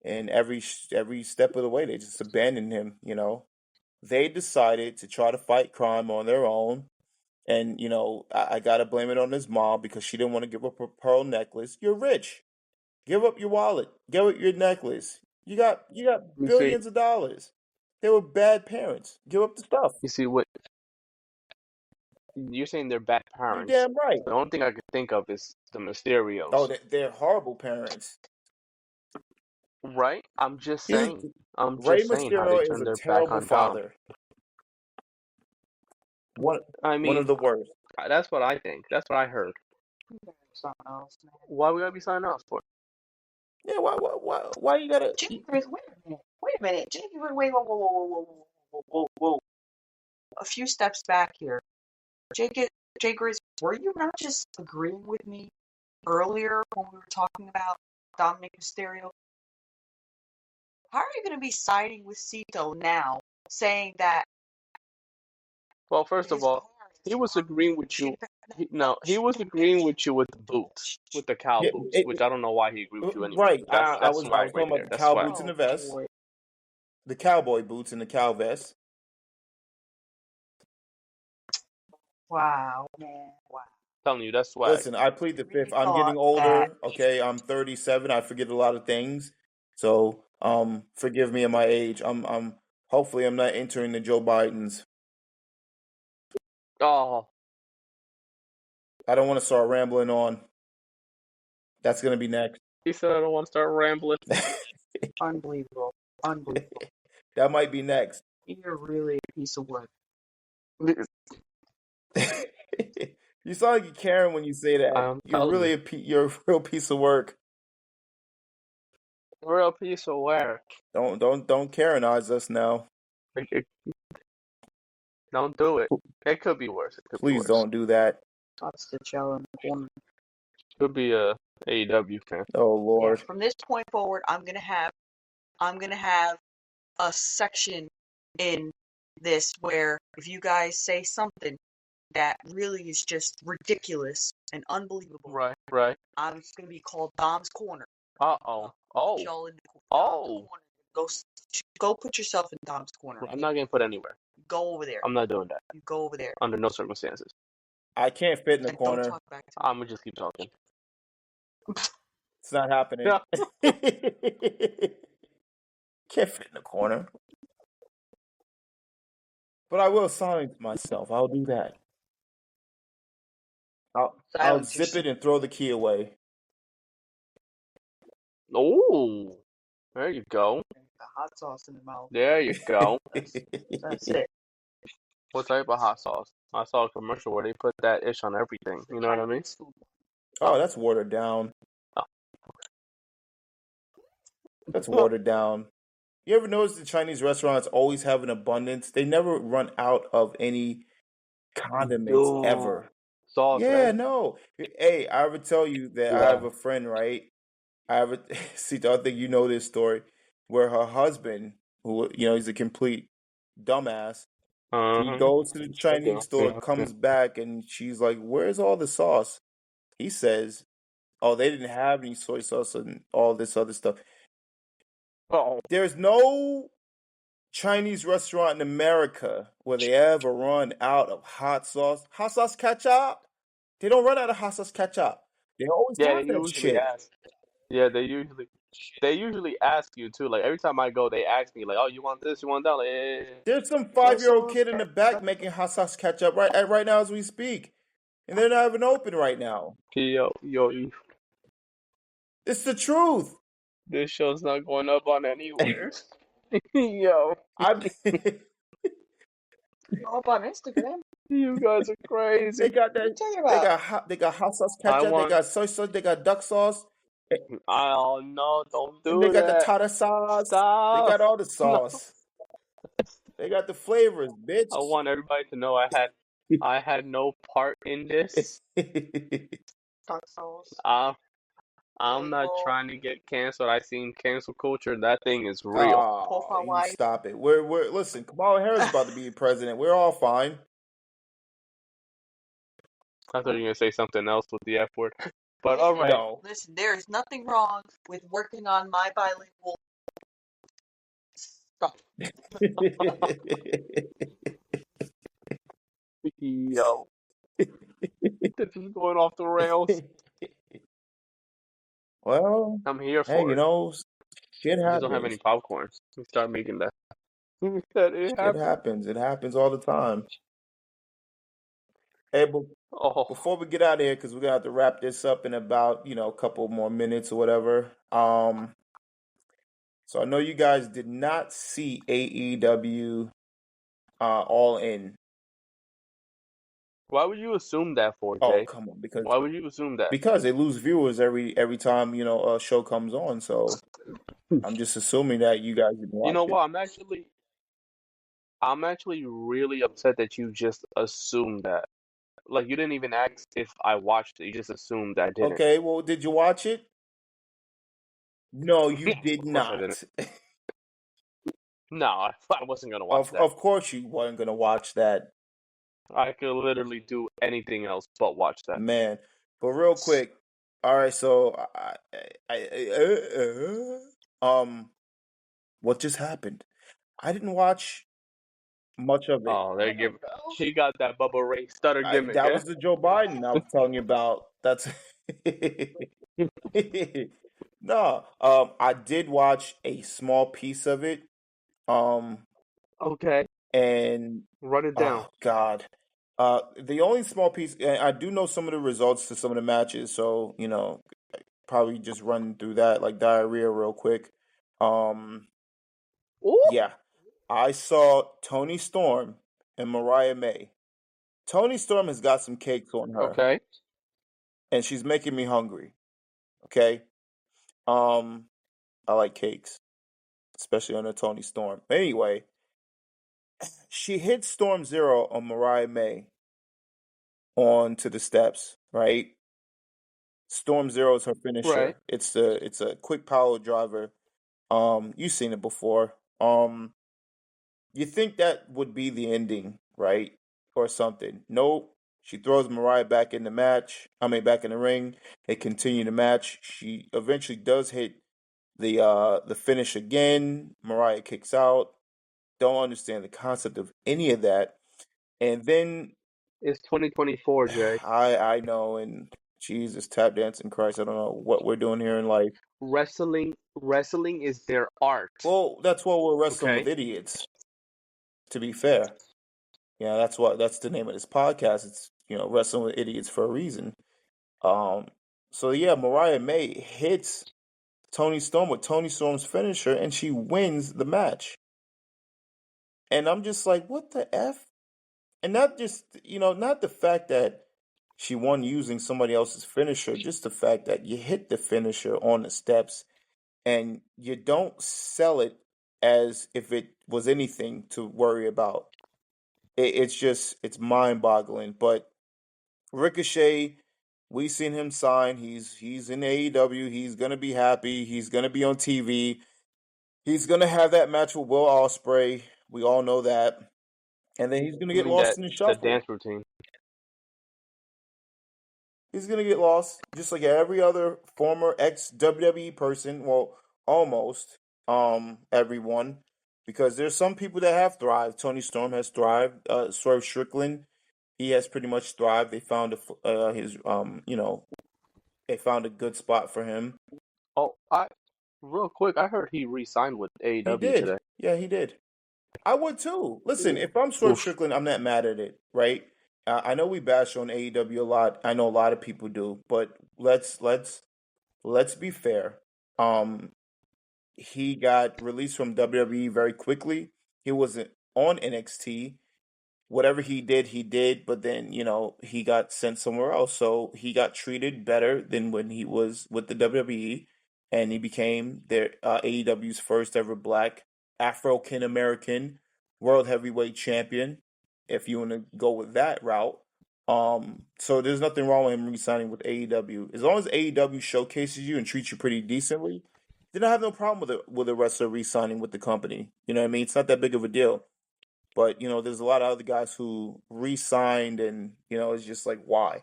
and every step of the way they just abandoned him. They decided to try to fight crime on their own. And, I gotta blame it on his mom because she didn't want to give up her pearl necklace. You're rich. Give up your wallet. Give up your necklace. You got You see, billions of dollars. They were bad parents. Give up the stuff. you see what you're saying? They're bad You're parents. damn right. The only thing I could think of is the Mysterios. Oh, they're horrible parents. Right? I'm just He's, saying. I'm Ray just saying how they Mysterio is turned a their back terrible on Dom. father. One I one of mean, the worst. that's what I think. That's what I heard. Something else, man. Why we gotta be signing off for? Yeah, why you gotta? Jake Grizz, wait a minute. Wait a minute. Jake, wait, whoa, whoa, whoa, whoa, whoa, whoa, whoa, whoa. A few steps back here. Jake Grizz, were you not just agreeing with me earlier when we were talking about Dominic Mysterio? How are you going to be siding with Cito now, saying that Well, first of his all, parents he was agreeing with you. should He was agreeing with you with the boots, with the cow Yeah, boots, which I don't know why he agreed with you anyway. right. I That's was swag talking right about there. the That's cow swag. boots and the Oh vest, boy. the cowboy boots and the cow vest. Wow, man. Wow. telling you, that's swag. Listen, I plead the You really fifth. I'm thought getting that older. Okay, I'm 37. I forget a lot of things. So, forgive me at my age. Hopefully I'm not entering the Joe Bidens. Oh, I don't want to start rambling on. That's gonna be next. he said I don't want to start rambling. unbelievable. Unbelievable. That might be next. You're really a piece of work. You sound like you're Karen when you say that. I'm You're telling really you, you're a real piece of work. real piece of work. Don't Karenize us now. Don't do it. It could be worse. It could be Please worse. don't do that. I'll stitch out in the corner. Could be a AEW fan. Oh Yeah, Lord. from this point forward, I'm gonna have a section in this where if you guys say something that really is just ridiculous and unbelievable, Right. I'm just gonna be called Dom's Corner. Uh-oh. Put y'all in Dom's corner. Go put yourself in Dom's corner. I'm not getting put anywhere. Go over there. I'm not doing that. You go over there. Under no circumstances. I can't fit in the And corner. don't talk back to me. I'm gonna just keep talking. It's not happening. Yeah. Can't fit in the corner. But I will silence myself. I'll do that. I'll Silence zip yourself. it and throw the key away. Oh, there you go. The hot sauce in the mouth. There you go. That's it. What type of hot sauce? I saw a commercial where they put that ish on everything. You know what I mean? Oh, that's watered down. Oh. That's watered down. You ever notice the Chinese restaurants always have an abundance? They never run out of any condiments ever. Sauce, Yeah, right? no. Hey, I would tell you that I have a friend, right? See, I think you know this story, where her husband, who he's a complete dumbass, he goes to the Chinese store, comes back, and she's like, "Where's all the sauce?" He says, Oh, they didn't have any soy sauce and all this other stuff. Oh, There's no Chinese restaurant in America where they ever run out of hot sauce. Hot sauce ketchup. They don't run out of hot sauce ketchup. They always yeah, have they that usually shit. ask. Yeah, they usually ask you too. Like every time I go, they ask me like, "Oh, you want this? You want that?" Like, There's some soy 5-year-old sauce, kid in the back making hot sauce ketchup right now as we speak, and they're not even open right now. yo, It's the truth. this show's not going up on anywhere. Yo, I Go up on Instagram. you guys are they crazy. got What are you that. talking They about? got hot sauce I ketchup. They want. got soy sauce. They got duck sauce, Oh no! Don't and they do got the that. tartar sauce. They Stop. got all the No. sauce. They got the flavors, I bitch. want everybody to know I had no part in this. Dark sauce. I'm not Rainbow. trying to get canceled. I seen cancel culture. That thing is real. Oh, Profile you wife. stop it. We're listen. Kamala Harris is about to be president. We're all fine. I thought you were gonna say something else with the F word, but all right. No. Listen, there is nothing wrong with working on my bilingual stuff. Yo, this is going off the rails. Well, I'm here hey, for it. shit I just don't have any happens. popcorn. We start making that. That it Shit happened. happens. It happens all the time. Hey, but Oh, before we get out of here, because we're gonna have to wrap this up in about, a couple more minutes or whatever. So I know you guys did not see AEW All In. why would you assume that for, Oh, Jay? come on, Why would you assume that? because they lose viewers every time, a show comes on. So I'm just assuming that you guys didn't You watch know it. what? I'm actually really upset that you just assumed that. Like you didn't even ask if I watched it. You just assumed I didn't. Okay, well, did you watch it? No, you Of did course I didn't. not. No, I wasn't gonna watch that. Of course you weren't gonna watch that, I could literally do anything else but watch that. man. But real quick, all right. So what just happened? I didn't watch much of it. Oh, they give. She got that Bubba Ray stutter gimmick. That Eh? was the Joe Biden I was telling you about. That's no. I did watch a small piece of it. Okay, And run it down. oh God, the only small piece, and I do know some of the results to some of the matches, so probably just run through that like diarrhea real quick. Ooh. Yeah, I saw Tony Storm and Mariah May. Tony Storm has got some cakes on her, Okay. and she's making me hungry. Okay, I like cakes, especially on a Tony Storm. Anyway, she hit Storm Zero on Mariah May onto the steps, right? Storm Zero is her Right. finisher. It's a quick power driver. You've seen it before. You think that would be the ending, right? Or something. Nope. She throws Mariah back in the match. Back in the ring. They continue the match. She eventually does hit the finish again. Mariah kicks out. Don't understand the concept of any of that. And then It's 2024, Jay. I know, and Jesus, tap dancing Christ, I don't know what we're doing here in life. Wrestling is their art. Well, that's why we're wrestling with Okay. idiots. To be fair, that's the name of this podcast. It's wrestling with idiots for a reason. So yeah, Mariah May hits Tony Storm with Tony Storm's finisher, and she wins the match. And I'm just like, what the f? And not just not the fact that she won using somebody else's finisher, just the fact that you hit the finisher on the steps and you don't sell it as if it was anything to worry about. It's mind boggling. But Ricochet, we seen him sign. He's in AEW. He's gonna be happy. He's gonna be on TV. He's gonna have that match with Will Ospreay. We all know that. And then he's gonna I get mean lost that in the the shuffle. dance routine. He's gonna get lost, just like every other former ex WWE person. Well, almost everyone, because there's some people that have thrived. Tony Storm has thrived. Swerve Strickland, he has pretty much thrived. They found his they found a good spot for him. Oh, real quick, I heard he re-signed with He AEW did, today. yeah, he did. I would too. Listen, if I'm Swerve Oof. Strickland, I'm not mad at it, right? I know we bash on AEW a lot. I know a lot of people do, but let's be fair. Um, he got released from WWE very quickly. He wasn't on NXT. Whatever he did, but then, he got sent somewhere else. So he got treated better than when he was with the WWE, and he became their AEW's first ever black African American World Heavyweight Champion, if you want to go with that route. So there's nothing wrong with him re-signing with AEW. As long as AEW showcases you and treats you pretty decently, then I have no problem with a wrestler re-signing with the company. You know what I mean? It's not that big of a deal. But, there's a lot of other guys who re-signed and, it's just like, why?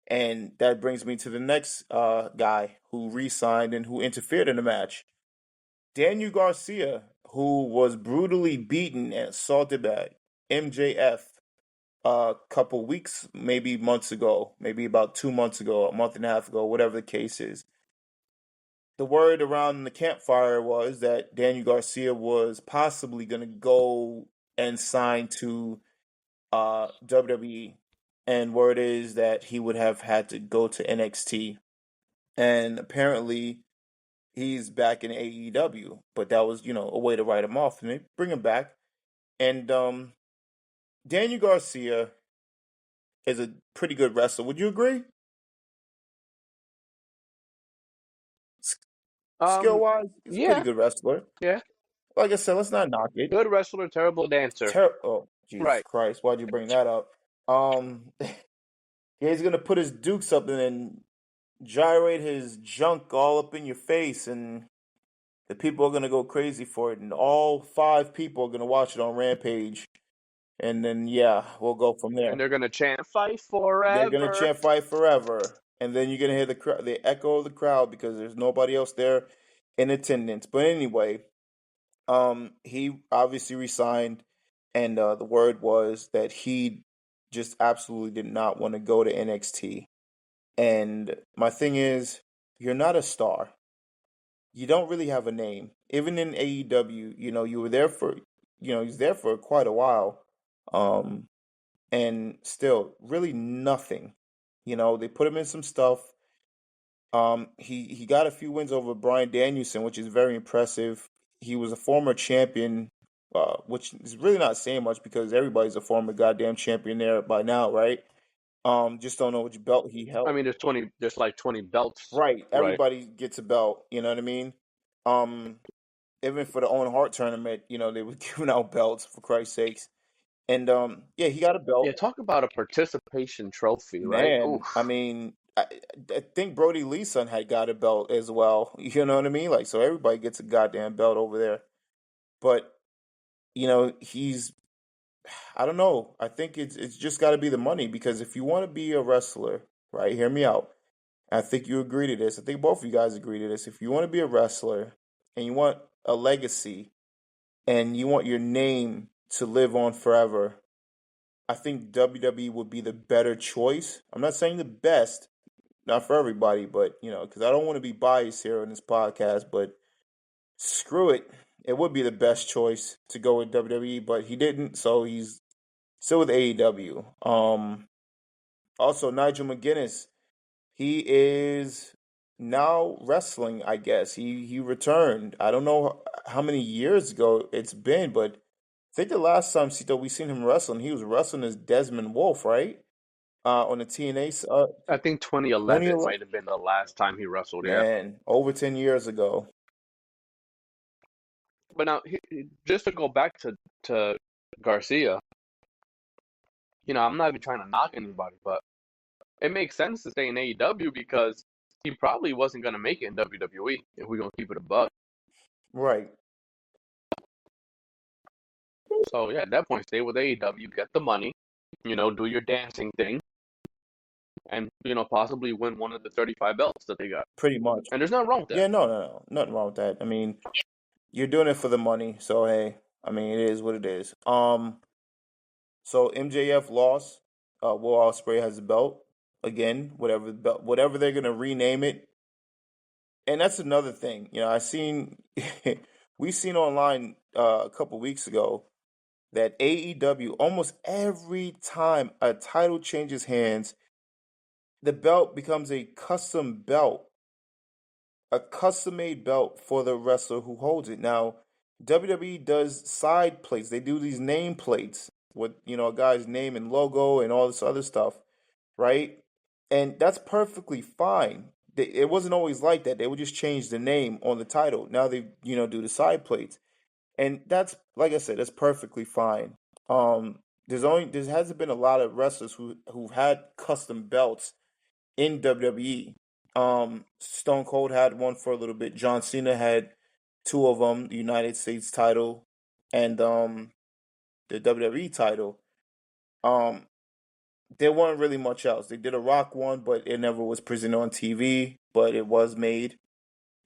And that brings me to the next guy who re-signed and who interfered in the match. Daniel Garcia, who was brutally beaten and assaulted by MJF a couple weeks, maybe months ago, maybe about 2 months ago, a month and a half ago, whatever the case is. The word around the campfire was that Daniel Garcia was possibly going to go and sign to WWE, and word is that he would have had to go to NXT, and apparently he's back in AEW. But that was, a way to write him off and they bring him back. And Daniel Garcia is a pretty good wrestler. Would you agree? Skill wise, he's a pretty Yeah, good wrestler. yeah. Like I said, let's not knock it. Good wrestler, terrible dancer. Oh, Jesus Right. Christ! Why'd you bring that up? Yeah, he's gonna put his dukes up and then gyrate his junk all up in your face, and the people are gonna go crazy for it, and all 5 people are gonna watch it on Rampage, and then yeah, we'll go from there. And they're gonna chant "Fight They're gonna forever." chant "Fight Forever," and then you're gonna hear the echo of the crowd because there's nobody else there in attendance. But anyway, he obviously resigned, and the word was that he just absolutely did not want to go to NXT. And my thing is, you're not a star. You don't really have a name. Even in AEW, you were there for, he's there for quite a while. Um, and still, really nothing. They put him in some stuff. He got a few wins over Bryan Danielson, which is very impressive. He was a former champion, which is really not saying much because everybody's a former goddamn champion there by now, right? Just don't know which belt he I held. mean, there's like 20 belts. Right, Right. everybody gets a belt. You know what I mean? Um, Even for the Owen Hart tournament, they were giving out belts for Christ's sakes. And yeah, he got a Yeah, belt. talk about a participation trophy, right? Man, I Oof. mean, I think Brody Lee's son had got a belt as well. You know what I mean? Like, so everybody gets a goddamn belt over there. But he's, I don't know. I think it's just got to be the money because if you want to be a wrestler, right? Hear me out. I think you agree to this. I think both of you guys agree to this. If you want to be a wrestler and you want a legacy and you want your name to live on forever, I think WWE would be the better choice. I'm not saying the best, not for everybody, but because I don't want to be biased here on this podcast, but screw it. It would be the best choice to go with WWE, but he didn't, so he's still with AEW. Also Nigel McGuinness, he is now wrestling, I guess. He returned. I don't know how many years ago it's been, but I think the last time Cito we seen him wrestling, he was wrestling as Desmond Wolf, right? On the TNA I think 2011 2011. might have been the last time he wrestled. Yeah. Man, over 10 years ago. But now, just to go back to Garcia, I'm not even trying to knock anybody, but it makes sense to stay in AEW because he probably wasn't gonna make it in WWE if we're gonna keep it a buck. Right. So yeah, at that point, stay with AEW, get the money, do your dancing thing, and possibly win one of the 35 belts that they got. Pretty much. And there's nothing wrong with that. Yeah, no, nothing wrong with that. I mean, you're doing it for the money, so hey, I mean, it is what it is. So MJF lost. Will Ospreay has the belt again. Whatever they're gonna rename it. And that's another thing. We seen online a couple weeks ago that AEW almost every time a title changes hands, the belt becomes a custom belt, a custom made belt for the wrestler who holds it. Now, WWE does side plates. They do these name plates with a guy's name and logo and all this other stuff, right? And that's perfectly fine. It wasn't always like that. They would just change the name on the title. Now they do the side plates, and that's, like I said, that's perfectly fine. There hasn't been a lot of wrestlers who've had custom belts in WWE. Stone Cold had one for a little bit. John Cena had two of them: the United States title and the WWE title. Um, there weren't really much else. They did a Rock one, but it never was presented on TV. But it was made,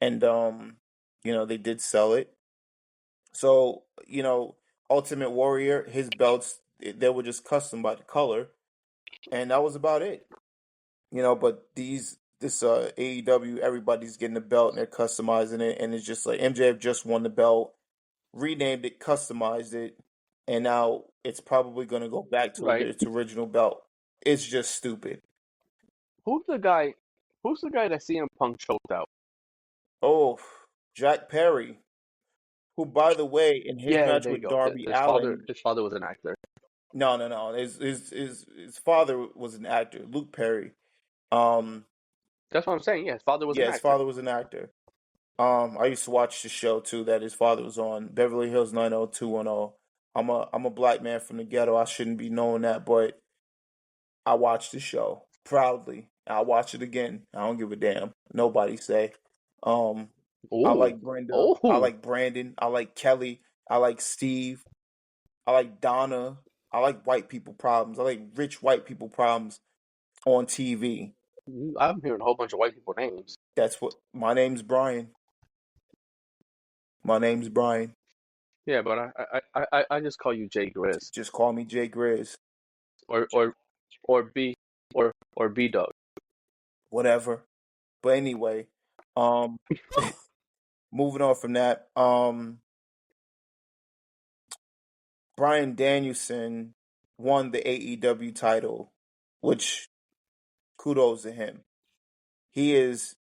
and they did sell it. So Ultimate Warrior, his belts they were just custom by the color, and that was about it. But this AEW, everybody's getting a belt and they're customizing it, and it's just like MJF just won the belt, renamed it, customized it, and now it's probably going to go back to Right. its original belt. It's just stupid. Who's the guy that CM Punk choked out? Oh, Jack Perry, who, by the way, in his Yeah, match there you with go. Darby His father Allin, was an actor. no, his father was an actor, Luke Perry. That's what I'm saying. Yeah, his father was Yeah, an his actor. father was an actor. I used to watch the show too that his father was on, Beverly Hills 90210. I'm a black man from the ghetto. I shouldn't be knowing that, but I watched the show proudly. I'll watch it again. I don't give a damn. Nobody say. Um, I Oh, like Brenda. I oh, like Brandon. I like Kelly. I like Steve. I like Donna. I like white people problems. I like rich white people problems on TV. I'm hearing a whole bunch of white people names. That's what my name's Brian. My name's Brian. Yeah, but I just call you Jay Grizz Just call me Jay Grizz. or or B or B Dog. Whatever. But anyway, um, moving on from that, Bryan Danielson won the AEW title, which kudos to him. He is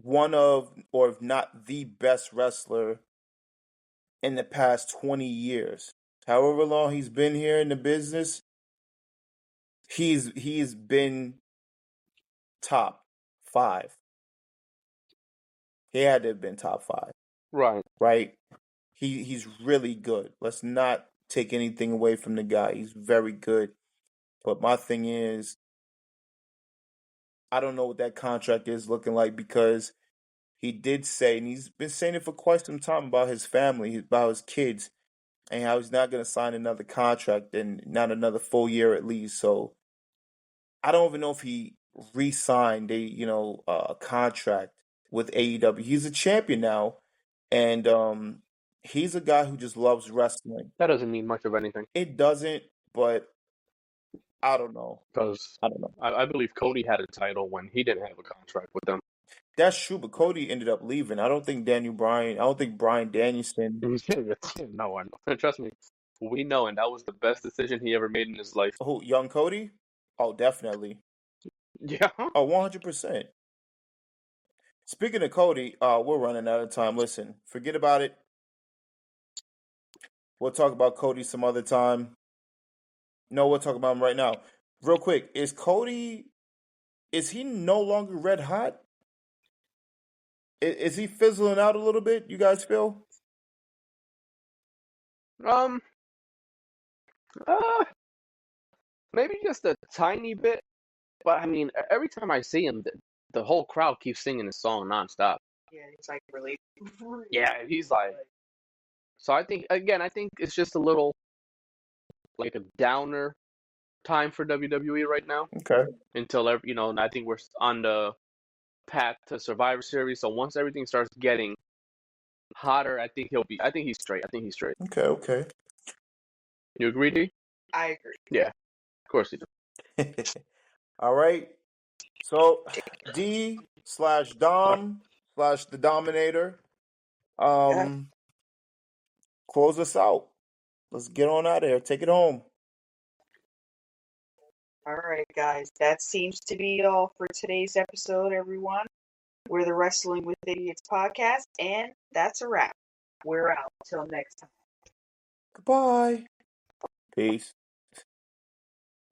one of, or if not the best wrestler in the past 20 years. However long he's been here in the business, he's been top 5. He had to have been top 5, Right. right? He's really good. Let's not take anything away from the guy. He's very good. But my thing is, I don't know what that contract is looking like, because he did say, and he's been saying it for quite some time, about his family, about his kids, and how he's not going to sign another contract, and not another full year at least. So I don't even know if he re-signed a contract with AEW. He's a champion now, and he's a guy who just loves wrestling. That doesn't mean much of anything It doesn't, but I don't know. because I don't know. I believe Cody had a title when he didn't have a contract with them. That's true, but Cody ended up leaving. I don't think Bryan Danielson. No, I know. Trust me, we know, and that was the best decision he ever made in his life. Who, young Cody? Oh, definitely. Yeah. Oh, 100%. Speaking of Cody, we're running out of time. Listen, forget about it. We'll talk about Cody some other time. No, we'll talk about him right now. Real quick, is he no longer red hot? Is he fizzling out a little bit, you guys feel? Um. Uh. Maybe just a tiny bit, but I mean, every time I see him, the whole crowd keeps singing his song nonstop. Yeah, he's like really. Yeah, he's like. So I think it's just a little like a downer time for WWE right now Okay. until I think we're on the path to Survivor Series. So once everything starts getting hotter, I think he's straight. I think he's straight. Okay. Okay. You agree, D? I agree. Yeah, of course he does. All right. So D/Dom/the Dominator. Yeah. Close us out. Let's get on out of here. Take it home. All right, guys. That seems to be all for today's episode, everyone. We're the Wrestling with Idiots podcast, and that's a wrap. We're out. Till next time. Goodbye. Peace.